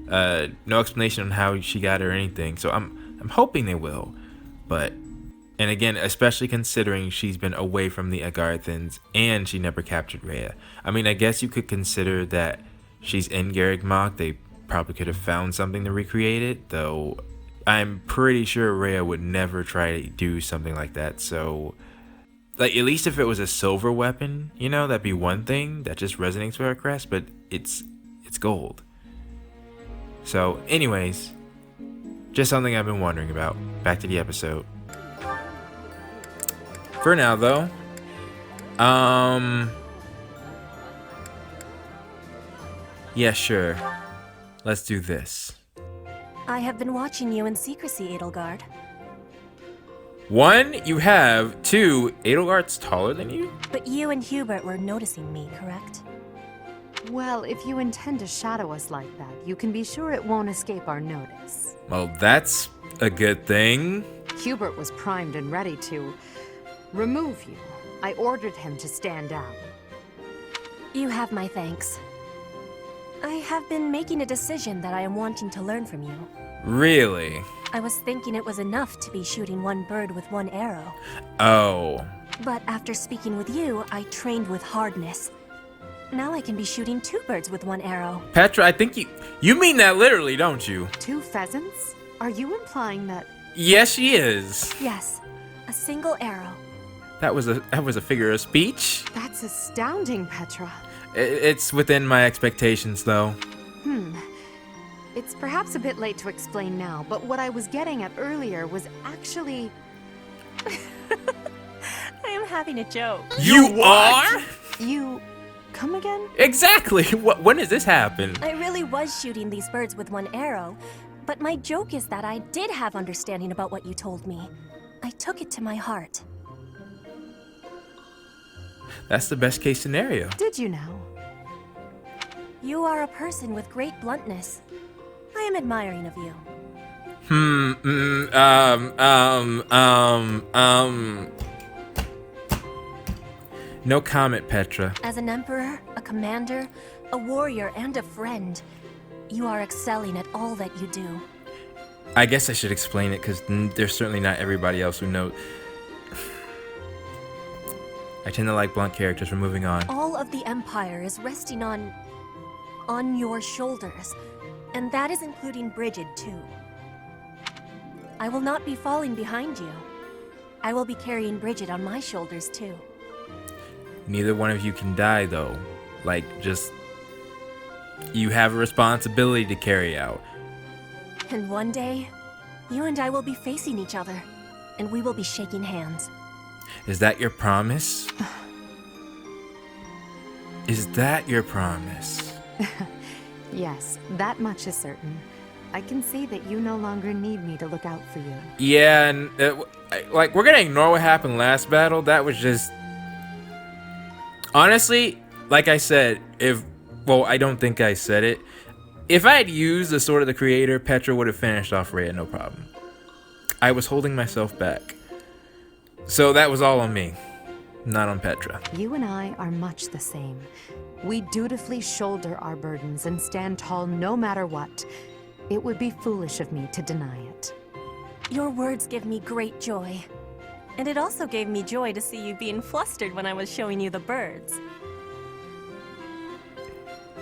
No explanation on how she got it or anything, so I'm hoping they will. But, and again, especially considering she's been away from the Agarthans and she never captured Rhea. I mean, I guess you could consider that she's in Garreg-Mach. They probably could have found something to recreate it, though I'm pretty sure Rhea would never try to do something like that. So, like, at least if it was a silver weapon, you know, that'd be one thing that just resonates with her crest, but it's gold. So, anyways, just something I've been wondering about. Back to the episode. For now, though, yeah, sure. Let's do this. I have been watching you in secrecy, Edelgard. 1, you have. 2, Edelgard's taller than you? But you and Hubert were noticing me, correct? Well, if you intend to shadow us like that, you can be sure it won't escape our notice. Well, that's a good thing. Hubert was primed and ready to remove you. I ordered him to stand down. You have my thanks. I have been making a decision that I am wanting to learn from you. Really? I was thinking it was enough to be shooting 1 bird with 1 arrow. Oh. But after speaking with you, I trained with hardness. Now I can be shooting 2 birds with 1 arrow. Petra, I think you mean that literally, don't you? 2 pheasants? Are you implying that Yes, she is. Yes, a single arrow. That was a figure of speech. That's astounding, Petra. It's within my expectations, though. It's perhaps a bit late to explain now, but what I was getting at earlier was actually... I am having a joke. You are? You... come again? Exactly. When does this happen? I really was shooting these birds with one arrow, but my joke is that I did have understanding about what you told me. I took it to my heart. That's the best case scenario. Did you know? You are a person with great bluntness. I am admiring of you. No comment, Petra. As an emperor, a commander, a warrior, and a friend, you are excelling at all that you do. I guess I should explain it, because there's certainly not everybody else who knows. I tend to like blunt characters. We're moving on. All of the Empire is resting on your shoulders, and that is including Brigid, too. I will not be falling behind you. I will be carrying Brigid on my shoulders, too. Neither one of you can die, though. Like, just... you have a responsibility to carry out. And one day, you and I will be facing each other, and we will be shaking hands. Is that your promise? Is that your promise? Yes, that much is certain. I can see that you no longer need me to look out for you. Yeah, and like, we're gonna ignore what happened last battle. That was just... honestly, like I said, well, I don't think I said it. If I had used the Sword of the Creator, Petra would have finished off Rhea, no problem. I was holding myself back. So that was all on me, not on Petra. You and I are much the same. We dutifully shoulder our burdens and stand tall no matter what. It would be foolish of me to deny it. Your words give me great joy. And it also gave me joy to see you being flustered when I was showing you the birds.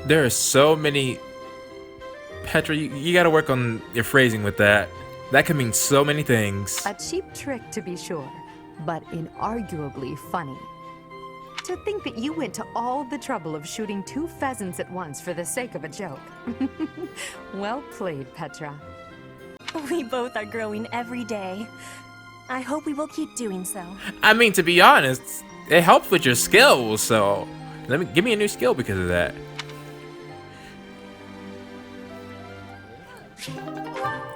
There are so many... Petra, you gotta work on your phrasing with that. That could mean so many things. A cheap trick, to be sure, but inarguably funny. To think that you went to all the trouble of shooting 2 pheasants at once for the sake of a joke. Well played, Petra. We both are growing every day. I hope we will keep doing so. I mean, to be honest, it helps with your skills, so... give me a new skill because of that.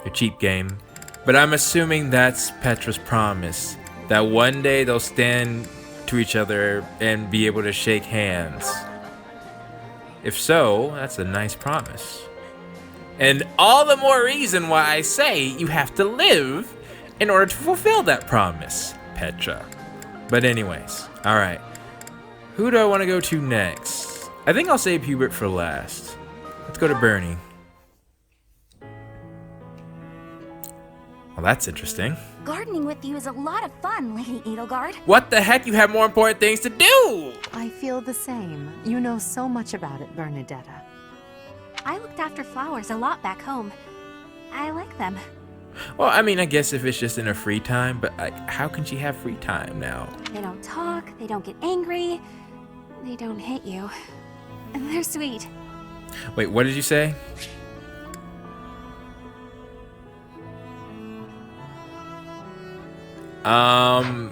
Your cheap game. But I'm assuming that's Petra's promise. That one day they'll stand to each other and be able to shake hands. If so, that's a nice promise. And all the more reason why I say you have to live in order to fulfill that promise, Petra. But anyways, alright. Who do I want to go to next? I think I'll save Hubert for last. Let's go to Bernie. Well, that's interesting. Gardening with you is a lot of fun, Lady Edelgard. What the heck? You have more important things to do! I feel the same. You know so much about it, Bernadetta. I looked after flowers a lot back home. I like them. Well, I mean, I guess if it's just in her free time, but how can she have free time now? They don't talk, they don't get angry, they don't hit you. And they're sweet. Wait, what did you say?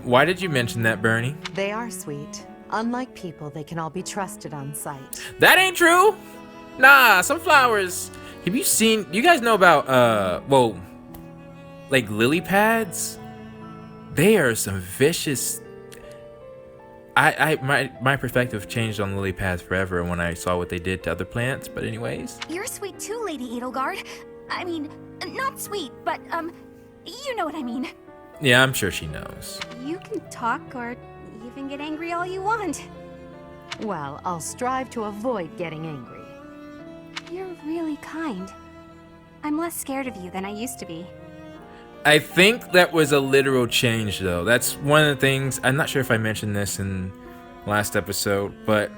Why did you mention that, Bernie? They are sweet. Unlike people, they can all be trusted on sight. That ain't true! Nah, some flowers... Have you seen... You guys know about, well... like, lily pads? They are some vicious... My perspective changed on lily pads forever when I saw what they did to other plants, but anyways. You're sweet too, Lady Edelgard. I mean, not sweet, but, you know what I mean. Yeah, I'm sure she knows. You can talk or even get angry all you want. Well, I'll strive to avoid getting angry. You're really kind. I'm less scared of you than I used to be. I think that was a literal change, though. That's one of the things... I'm not sure if I mentioned this in last episode, but...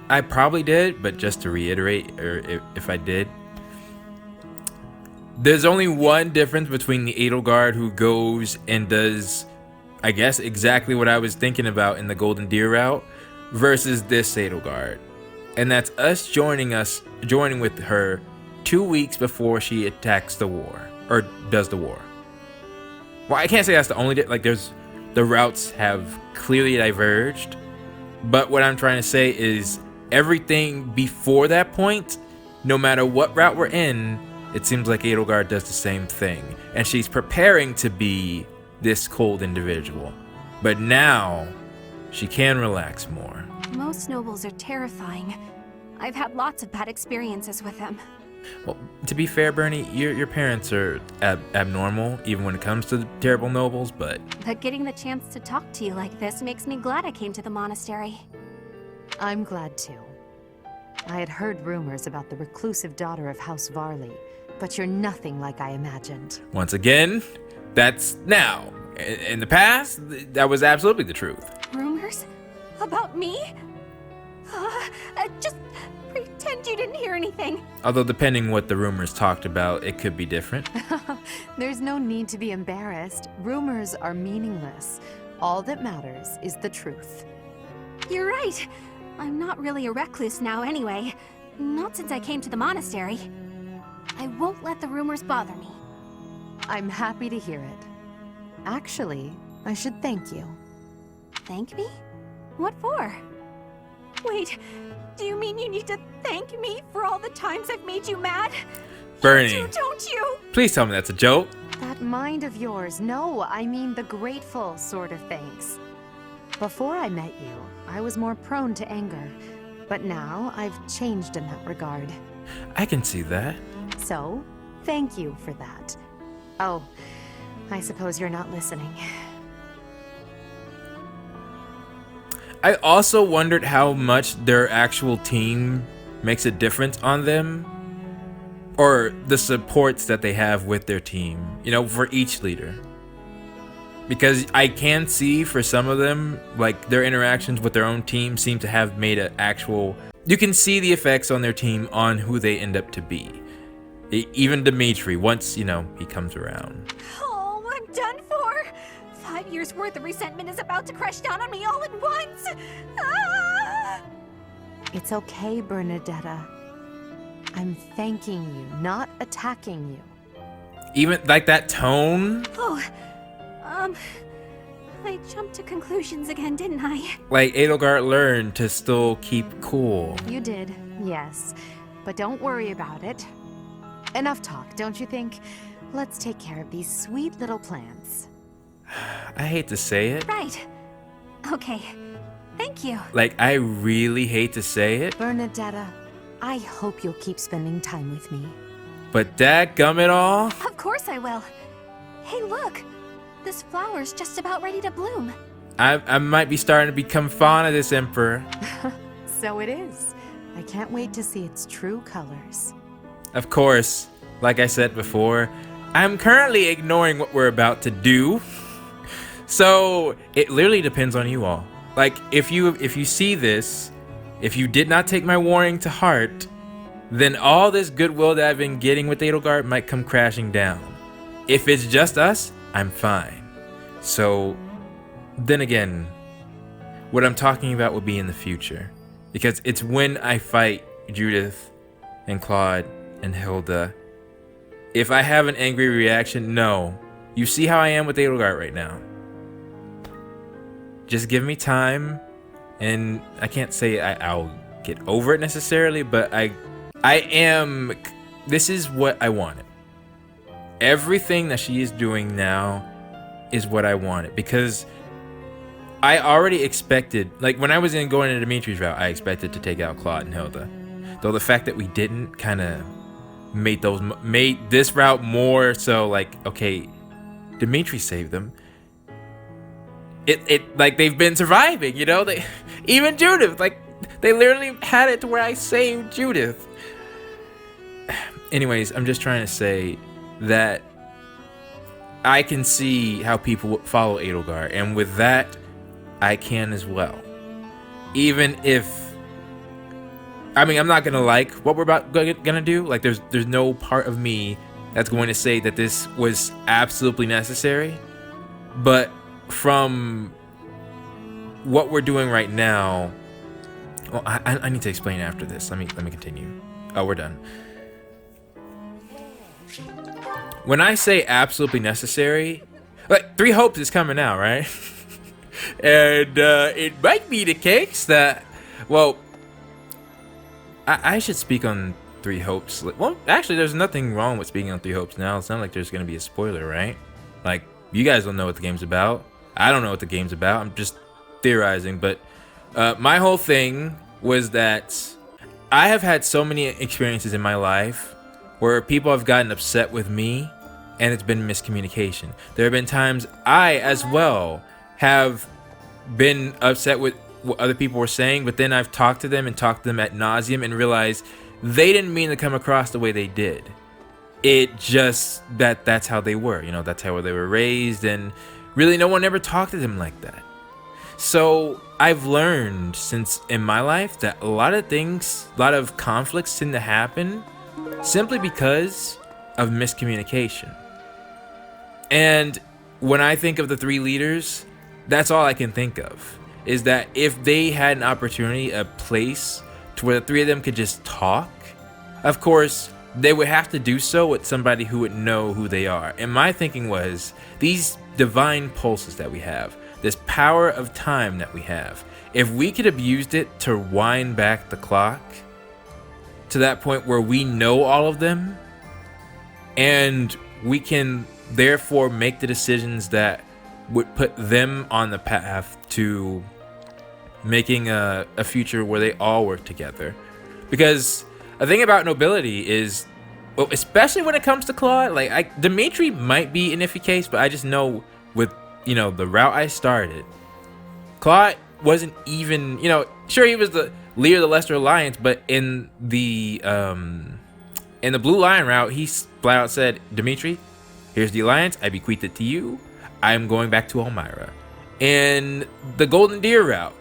I probably did, but just to reiterate, or if I did... There's only one difference between the Edelgard who goes and does, I guess, exactly what I was thinking about in the Golden Deer route versus this Edelgard. And that's us joining with her 2 weeks before she attacks the war, or does the war. Well, I can't say that's the only, like the routes have clearly diverged, but what I'm trying to say is everything before that point, no matter what route we're in, it seems like Edelgard does the same thing, and she's preparing to be this cold individual. But now, she can relax more. Most nobles are terrifying. I've had lots of bad experiences with them. Well, to be fair, Bernie, your parents are abnormal, even when it comes to the terrible nobles, but getting the chance to talk to you like this makes me glad I came to the monastery. I'm glad too. I had heard rumors about the reclusive daughter of House Varley, but you're nothing like I imagined. Once again, that's now. In the past, that was absolutely the truth. Rumors? About me? Just pretend you didn't hear anything. Although depending what the rumors talked about, it could be different. There's no need to be embarrassed. Rumors are meaningless. All that matters is the truth. You're right. I'm not really a recluse now anyway. Not since I came to the monastery. I won't let the rumors bother me. I'm happy to hear it. Actually, I should thank you. Thank me? What for? Wait, do you mean you need to thank me for all the times I've made you mad? Bernie, You do, don't you? please tell me that's a joke. That mind of yours, no, I mean the grateful sort of thanks. Before I met you, I was more prone to anger, but now I've changed in that regard. I can see that. So, thank you for that. Oh, I suppose you're not listening. I also wondered how much their actual team makes a difference on them, or the supports that they have with their team, you know, for each leader. Because I can see for some of them, like their interactions with their own team seem to have made an actual, you can see the effects on their team on who they end up to be. Even Dimitri, once, you know, he comes around. Oh, I'm done for. 5 years worth of resentment is about to crash down on me all at once. Ah! It's okay, Bernadetta. I'm thanking you, not attacking you. Even like that tone, Oh, I jumped to conclusions again, didn't I? like Edelgard learned to still keep cool. You did, yes. But don't worry about it. Enough talk, don't you think? Let's take care of these sweet little plants. I hate to say it. Right. Okay. Thank you. Like, I really hate to say it, Bernadetta, I hope you'll keep spending time with me. but dadgummit all. Of course I will. Hey, look. This flower's just about ready to bloom. I might be starting to become fond of this emperor. So it is. I can't wait to see its true colors. Of course, like I said before, I'm currently ignoring what we're about to do. So it literally depends on you all. Like, if you see this, if you did not take my warning to heart, then all this goodwill that I've been getting with Edelgard might come crashing down. If it's just us, I'm fine. So, then again, what I'm talking about will be in the future. Because it's when I fight Judith and Claude and Hilda. If I have an angry reaction, no. You see how I am with Edelgard right now. Just give me time, and I can't say I'll get over it necessarily, but I am, this is what I wanted. Everything that she is doing now is what I wanted, because I already expected, like when I was going into Dimitri's route, I expected to take out Claude and Hilda. Though the fact that we didn't kind of made this route more so like, okay, Dimitri saved them. It like they've been surviving, you know? Even Judith, like they literally had it to where I saved Judith. Anyways, I'm just trying to say that I can see how people follow Edelgard, and with that, I can as well. Even if, I mean, I'm not gonna like what we're gonna do. Like, there's no part of me that's going to say that this was absolutely necessary. But from what we're doing right now, well, I need to explain after this. Let me continue. Oh, we're done. When I say absolutely necessary, like 3 Hopes is coming out, right? And it might be the case that, well, I should speak on 3 Hopes. Well, actually, there's nothing wrong with speaking on 3 Hopes now. It's not like there's going to be a spoiler, right? Like, you guys don't know what the game's about. I don't know what the game's about. I'm just theorizing. But my whole thing was that I have had so many experiences in my life where people have gotten upset with me, and it's been miscommunication. There have been times I, as well, have been upset with what other people were saying, but then I've talked to them ad nauseum and realized they didn't mean to come across the way they did. It just that's how they were, you know, that's how they were raised, and really no one ever talked to them like that. So I've learned since in my life that a lot of conflicts tend to happen simply because of miscommunication. And when I think of the 3 leaders, that's all I can think of, is that if they had an opportunity, a place to where the 3 of them could just talk, of course, they would have to do so with somebody who would know who they are. And my thinking was, these divine pulses that we have, this power of time that we have, if we could have used it to wind back the clock to that point where we know all of them, and we can therefore make the decisions that would put them on the path to making a future where they all work together. Because the thing about nobility is, well, especially when it comes to Claude, like Dimitri might be an iffy case, but I just know with, you know, the route I started, Claude wasn't even, you know, sure, he was the leader of the Leicester Alliance, but in the Blue Lion route, he flat out said, Dimitri, here's the alliance, I bequeath it to you, I'm going back to Elmira. In the Golden Deer route,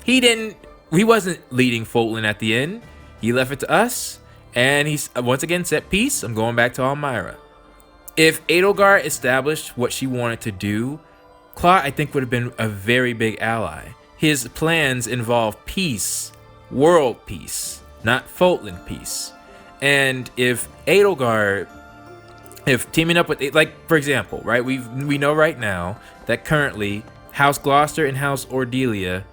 he wasn't leading Fulton at the end, he left it to us, and he once again said, peace, I'm going back to Elmira. If Edelgard established what she wanted to do, Claude, I think, would have been a very big ally. His plans involve peace, world peace, not Fulton peace. And if Edelgard, if teaming up with, like, for example, right, we know right now that currently House Gloucester and House Ordelia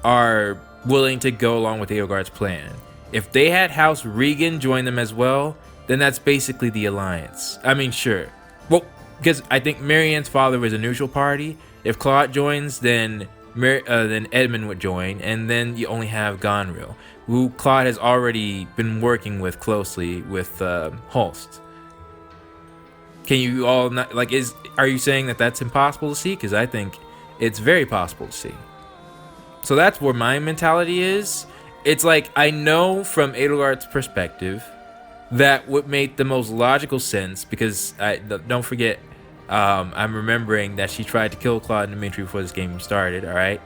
are willing to go along with Edelgard's plan. If they had House Regan join them as well, then that's basically the alliance. I mean, sure. Well, because I think Marianne's father was a neutral party. If Claude joins, then Edmund would join, and then you only have Gonril, who Claude has already been working with closely with Holst. Can you all not, like, are you saying that that's impossible to see? Because I think it's very possible to see. So that's where my mentality is. It's like, I know from Edelgard's perspective that would make the most logical sense, because don't forget, I'm remembering that she tried to kill Claude and Dimitri before this game started, alright?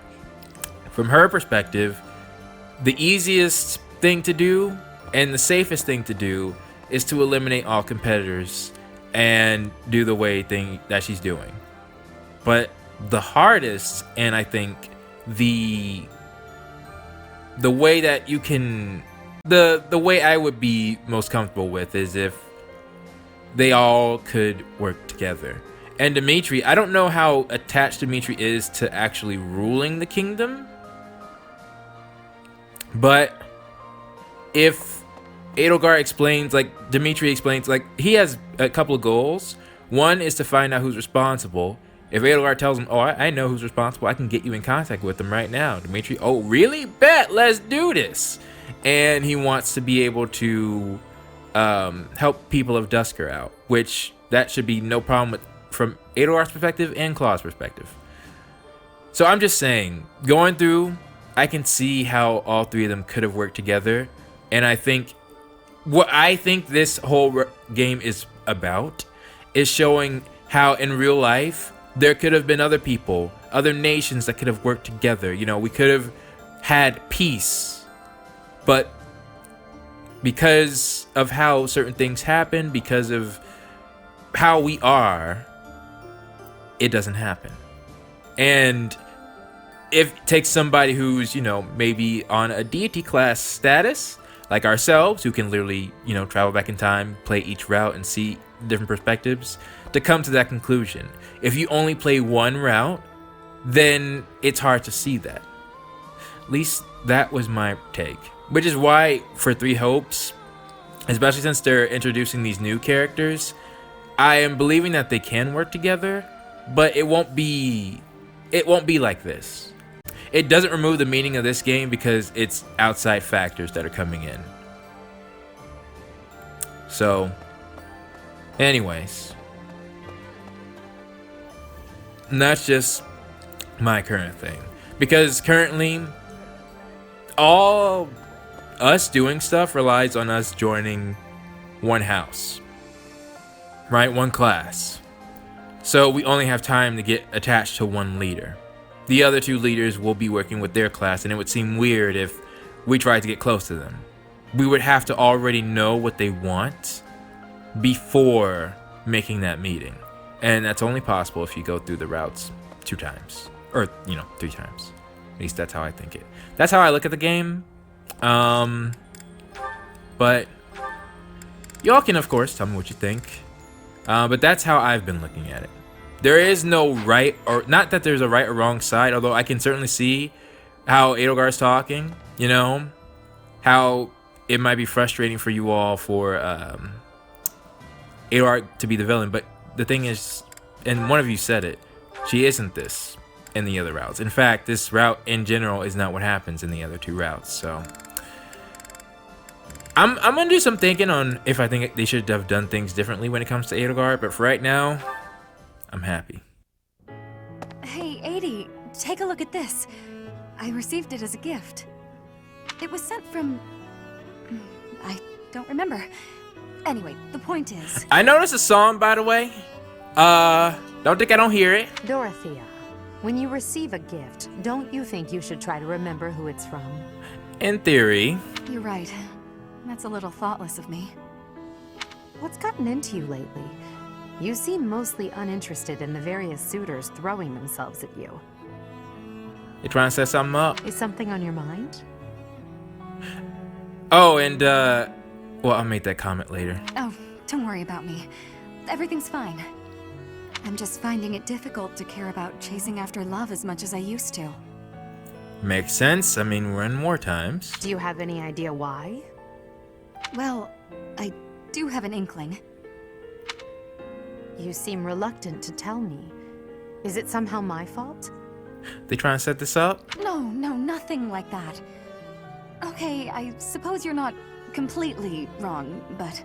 From her perspective, the easiest thing to do and the safest thing to do is to eliminate all competitors and do the way thing that she's doing. But the hardest, and I think the way that you can, the way I would be most comfortable with is if they all could work together. And Dimitri, I don't know how attached Dimitri is to actually ruling the kingdom, but if Edelgard explains, like Dimitri explains, like he has a couple of goals. One is to find out who's responsible. If Edelgard tells him, oh, I know who's responsible, I can get you in contact with them right now. Dimitri, oh, really? Bet, let's do this. And he wants to be able to help people of Dusker out, which that should be no problem with, from Edelgard's perspective and Claude's perspective. So I'm just saying, going through, I can see how all 3 of them could have worked together. And I think what I think this whole game is about is showing how in real life there could have been other people, other nations that could have worked together. You know, we could have had peace, but because of how certain things happen, because of how we are, it doesn't happen. And if it takes somebody who's, you know, maybe on a deity class status, like ourselves, who can literally, you know, travel back in time, play each route and see different perspectives, to come to that conclusion. If you only play one route, then it's hard to see that. At least that was my take. Which is why for Three Hopes, especially since they're introducing these new characters, I am believing that they can work together, but it won't be like this. It doesn't remove the meaning of this game because it's outside factors that are coming in. So, anyways, and that's just my current thing. Because currently, all us doing stuff relies on us joining one house, right? One class. So we only have time to get attached to one leader. The other two leaders will be working with their class, and it would seem weird if we tried to get close to them. We would have to already know what they want before making that meeting. And that's only possible if you go through the routes 2 times. Or, you know, 3 times. At least that's how I think it. That's how I look at the game. But y'all can, of course, tell me what you think. But that's how I've been looking at it. There is no right, or not that there's a right or wrong side, although I can certainly see how Edelgard's talking, you know, how it might be frustrating for you all for Edelgard to be the villain, but the thing is, and one of you said it, she isn't this in the other routes. In fact, this route in general is not what happens in the other 2 routes, so I'm gonna do some thinking on if I think they should have done things differently when it comes to Edelgard, but for right now, I'm happy. Hey, Adi, take a look at this. I received it as a gift. It was sent from... I don't remember. Anyway, the point is... I noticed a song, by the way. Don't think I don't hear it. Dorothea, when you receive a gift, don't you think you should try to remember who it's from? In theory. You're right. That's a little thoughtless of me. What's gotten into you lately? You seem mostly uninterested in the various suitors throwing themselves at you. You trying to set something up? Is something on your mind? Oh, and well, I'll make that comment later. Oh, don't worry about me. Everything's fine. I'm just finding it difficult to care about chasing after love as much as I used to. Makes sense. I mean, we're in war times. Do you have any idea why? Well, I do have an inkling. You seem reluctant to tell me. Is it somehow my fault? They trying to set this up? No, nothing like that. Okay, I suppose you're not completely wrong, but...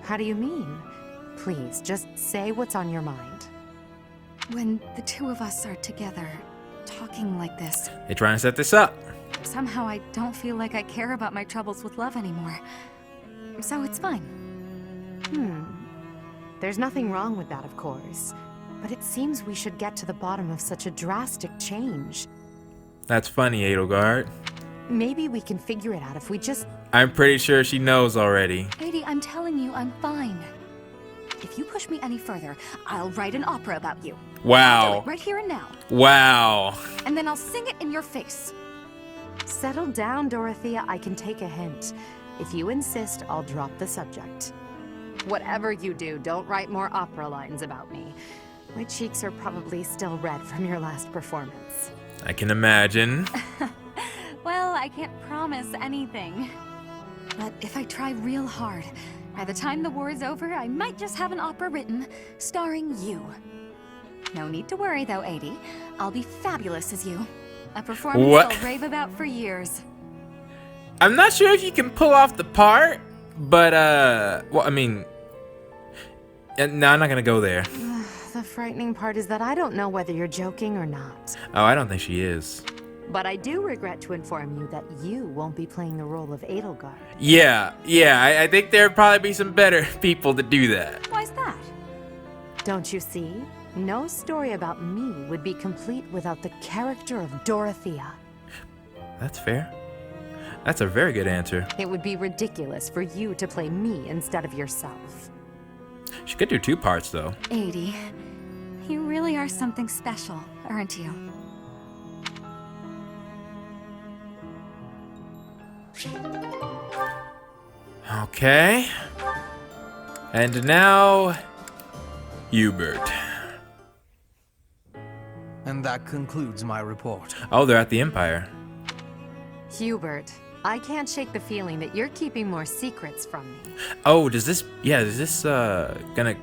How do you mean? Please, just say what's on your mind. When the 2 of us are together, talking like this... They trying to set this up. Somehow I don't feel like I care about my troubles with love anymore. So it's fine. There's nothing wrong with that, of course. But it seems we should get to the bottom of such a drastic change. That's funny, Edelgard. Maybe we can figure it out if we just... I'm pretty sure she knows already. Adi, I'm telling you, I'm fine. If you push me any further, I'll write an opera about you. Wow. I'll do it right here and now. Wow. And then I'll sing it in your face. Settle down, Dorothea. I can take a hint. If you insist, I'll drop the subject. Whatever you do, don't write more opera lines about me. My cheeks are probably still red from your last performance. I can imagine. Well, I can't promise anything. But if I try real hard, by the time the war is over, I might just have an opera written, starring you. No need to worry, though, Adi. I'll be fabulous as you. A performance I'll rave about for years. I'm not sure if you can pull off the part, but, well, I mean... No, I'm not gonna go there. The frightening part is that I don't know whether you're joking or not. Oh, I don't think she is. But I do regret to inform you that you won't be playing the role of Edelgard. Yeah, I think there'd probably be some better people to do that. Why's that? Don't you see? No story about me would be complete without the character of Dorothea. That's fair. That's a very good answer. It would be ridiculous for you to play me instead of yourself. She could do 2 parts, though. 80. You really are something special, aren't you? Okay. And now, Hubert. And that concludes my report. Oh, they're at the Empire. Hubert, I can't shake the feeling that you're keeping more secrets from me. Oh, is this gonna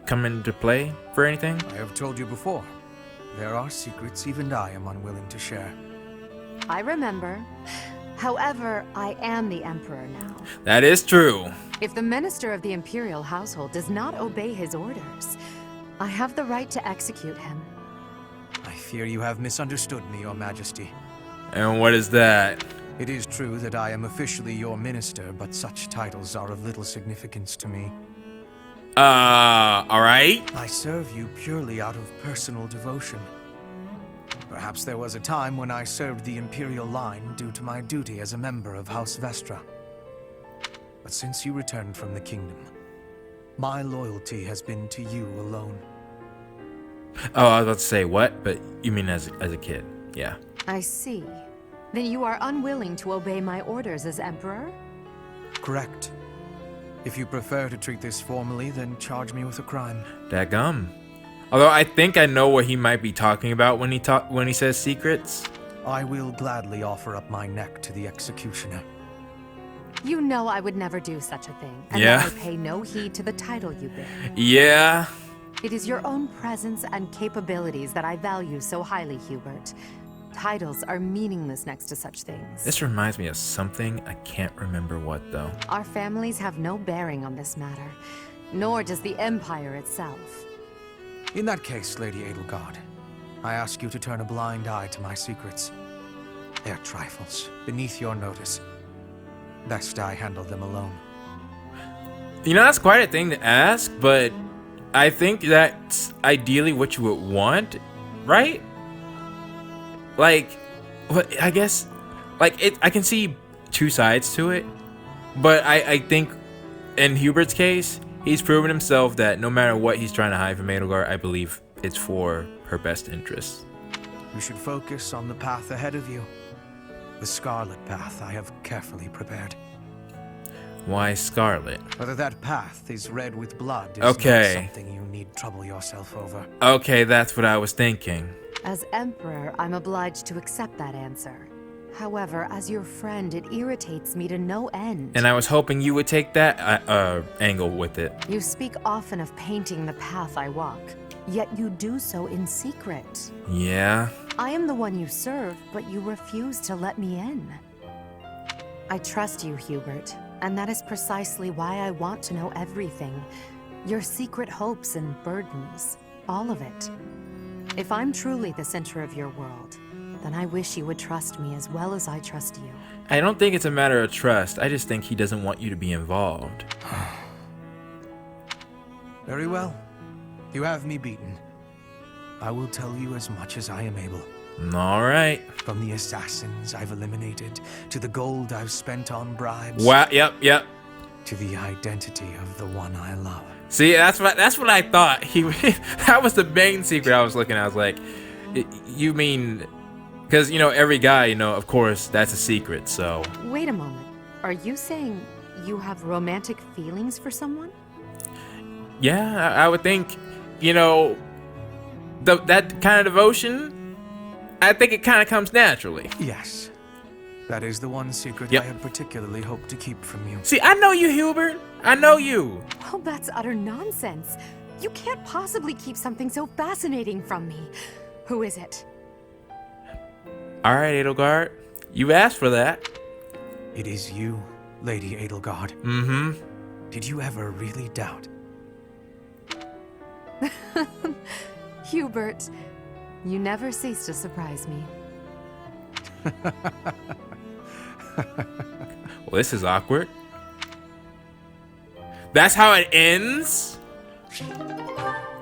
come into play for anything? I have told you before. There are secrets even I am unwilling to share. I remember. However, I am the Emperor now. That is true. If the Minister of the Imperial Household does not obey his orders, I have the right to execute him. I fear you have misunderstood me, Your Majesty. And what is that? It is true that I am officially your minister, but such titles are of little significance to me. Alright. I serve you purely out of personal devotion. Perhaps there was a time when I served the Imperial line due to my duty as a member of House Vestra. But since you returned from the kingdom, my loyalty has been to you alone. Oh, I was about to say what, but you mean as a kid. Yeah. I see. Then you are unwilling to obey my orders as Emperor? Correct. If you prefer to treat this formally, then charge me with a crime. Dadgum. Although I think I know what he might be talking about when he says secrets. I will gladly offer up my neck to the executioner. You know I would never do such a thing, and Yeah. that I pay no heed to the title you bear. Yeah. It is your own presence and capabilities that I value so highly, Hubert. Titles are meaningless next to such things. This reminds me of something. I can't remember what, though. Our families have no bearing on this matter, nor does the Empire itself. In that case, Lady Edelgard, I ask you to turn a blind eye to my secrets. They're trifles, beneath your notice. Best I handle them alone. You know, that's quite a thing to ask, but I think that's ideally what you would want, right? Like, I guess, like, I can see 2 sides to it, but I think in Hubert's case, he's proven himself that no matter what he's trying to hide from Edelgard, I believe it's for her best interests. You should focus on the path ahead of you. The Scarlet Path I have carefully prepared. Why Scarlet? Whether that path is red with blood is Okay. not something you need trouble yourself over. Okay, that's what I was thinking. As Emperor, I'm obliged to accept that answer. However, as your friend, it irritates me to no end. And I was hoping you would take that angle with it. You speak often of painting the path I walk, yet you do so in secret. Yeah. I am the one you serve, but you refuse to let me in. I trust you, Hubert, and that is precisely why I want to know everything. Your secret hopes and burdens, all of it. If I'm truly the center of your world, then I wish you would trust me as well as I trust you. I don't think it's a matter of trust. I just think he doesn't want you to be involved. Very well. You have me beaten. I will tell you as much as I am able. All right. From the assassins I've eliminated, to the gold I've spent on bribes. Wow. Yep. To the identity of the one I love. See, that's what I thought. That was the main secret I was looking at. I was like, you mean, because, you know, every guy, you know, of course, that's a secret, so. Wait a moment. Are you saying you have romantic feelings for someone? Yeah, I would think, you know, that kind of devotion, I think it kind of comes naturally. Yes. That is the one secret Yep. I had particularly hoped to keep from you. See, I know you, Hubert. I know you. Oh, that's utter nonsense. You can't possibly keep something so fascinating from me. Who is it? All right, Edelgard. You asked for that. It is you, Lady Edelgard. Mm-hmm. Did you ever really doubt? Hubert, you never cease to surprise me. Well, this is awkward. That's how it ends?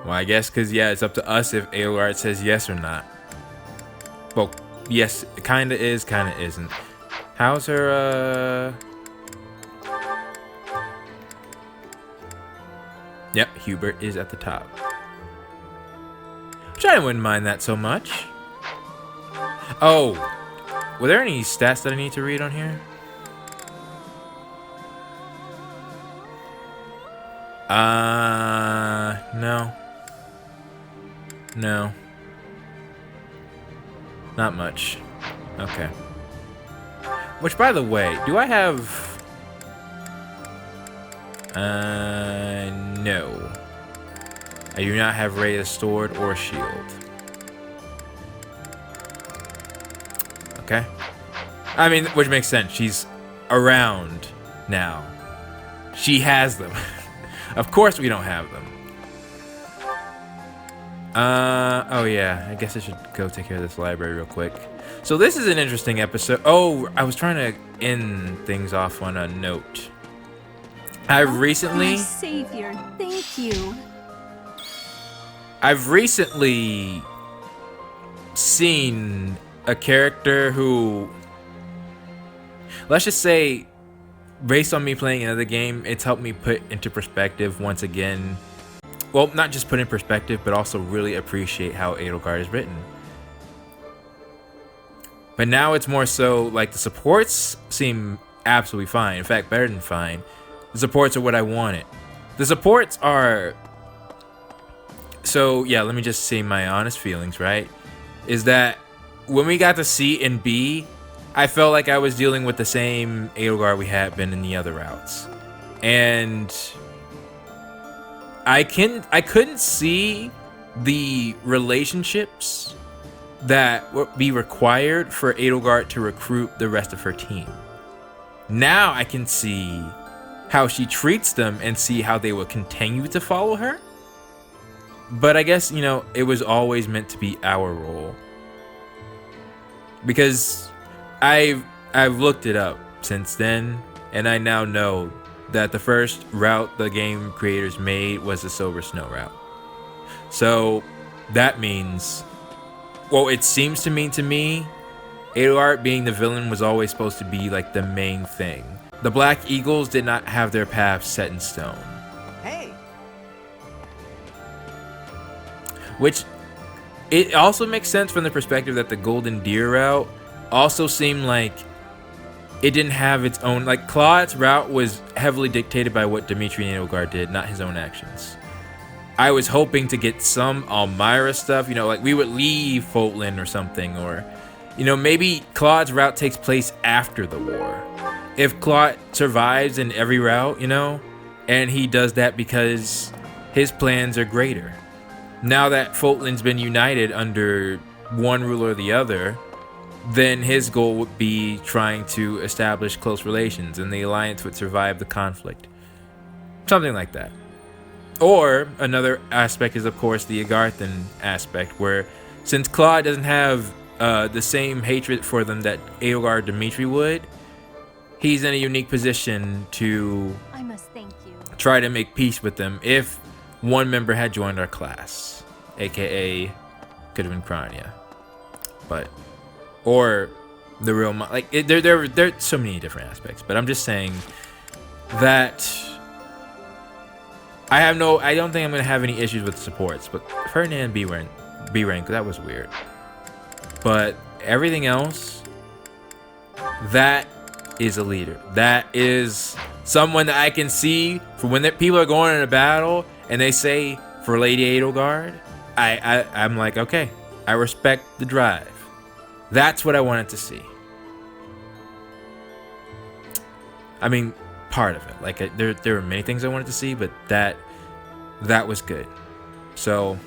Well, I guess because, yeah, it's up to us if Edelgard says yes or not. Well, yes, it kind of is, kind of isn't. How's her, Yep, Hubert is at the top. Which I wouldn't mind that so much. Oh, were there any stats that I need to read on here? No. No. Not much. Okay. Which, by the way, do I have... no. I do not have Rhea's sword or shield. Okay. I mean, which makes sense. She's around now. She has them. Of course we don't have them. Oh yeah, I guess I should go take care of this library real quick. So this is an interesting episode. Oh, I was trying to end things off on a note. I've recently... My savior, thank you. I've recently seen a character who... Let's just say, based on me playing another game, it's helped me put into perspective once again. Well, not just put in perspective, but also really appreciate how Edelgard is written. But now it's more so like the supports seem absolutely fine. In fact, better than fine. The supports are what I wanted. The supports are... So, yeah, let me just say my honest feelings, right? Is that when we got to C and B, I felt like I was dealing with the same Edelgard we had been in the other routes. And I couldn't see the relationships that would be required for Edelgard to recruit the rest of her team. Now I can see how she treats them and see how they will continue to follow her. But I guess, you know, it was always meant to be our role. Because I've looked it up since then, and I now know that the first route the game creators made was the Silver Snow route. So that means, well, it seems to mean to me, Edelgard being the villain was always supposed to be like the main thing. The Black Eagles did not have their paths set in stone. Hey. Which, it also makes sense from the perspective that the Golden Deer route also seemed like it didn't have its own, like Claude's route was heavily dictated by what Dimitri and Edelgard did, not his own actions. I was hoping to get some Almyra stuff, you know, like we would leave Foltland or something, or, you know, maybe Claude's route takes place after the war. If Claude survives in every route, you know, and he does that because his plans are greater. Now that Foltland's been united under one ruler or the other, then his goal would be trying to establish close relations and the alliance would survive the conflict. Something like that. Or another aspect is, of course, the Agarthan aspect, where since Claude doesn't have the same hatred for them that Edelgard Dimitri would, he's in a unique position to I must thank you. try to make peace with them if one member had joined our class, aka could have been Krania, but or the real like there are so many different aspects. But I'm just saying that I don't think I'm gonna have any issues with the supports. But Ferdinand B rank, that was weird. But everything else, that is a leader. That is someone that I can see for when people are going in a battle and they say for Lady Edelgard, I'm like, okay, I respect the drive. That's what I wanted to see. I mean, part of it. Like there were many things I wanted to see, but that was good. So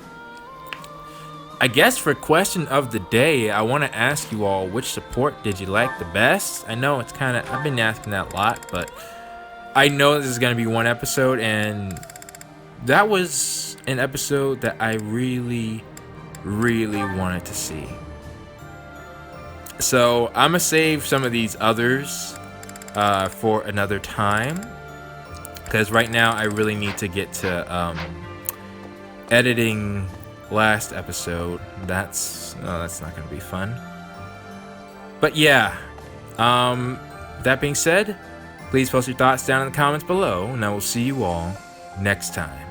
I guess for question of the day, I want to ask you all, which support did you like the best? I know it's kind of, I've been asking that a lot, but I know this is going to be one episode, and that was an episode that I really, really wanted to see. So I'm going to save some of these others for another time, because right now I really need to get to editing last episode. That's not gonna be fun. But yeah, that being said, please post your thoughts down in the comments below, and I will see you all next time.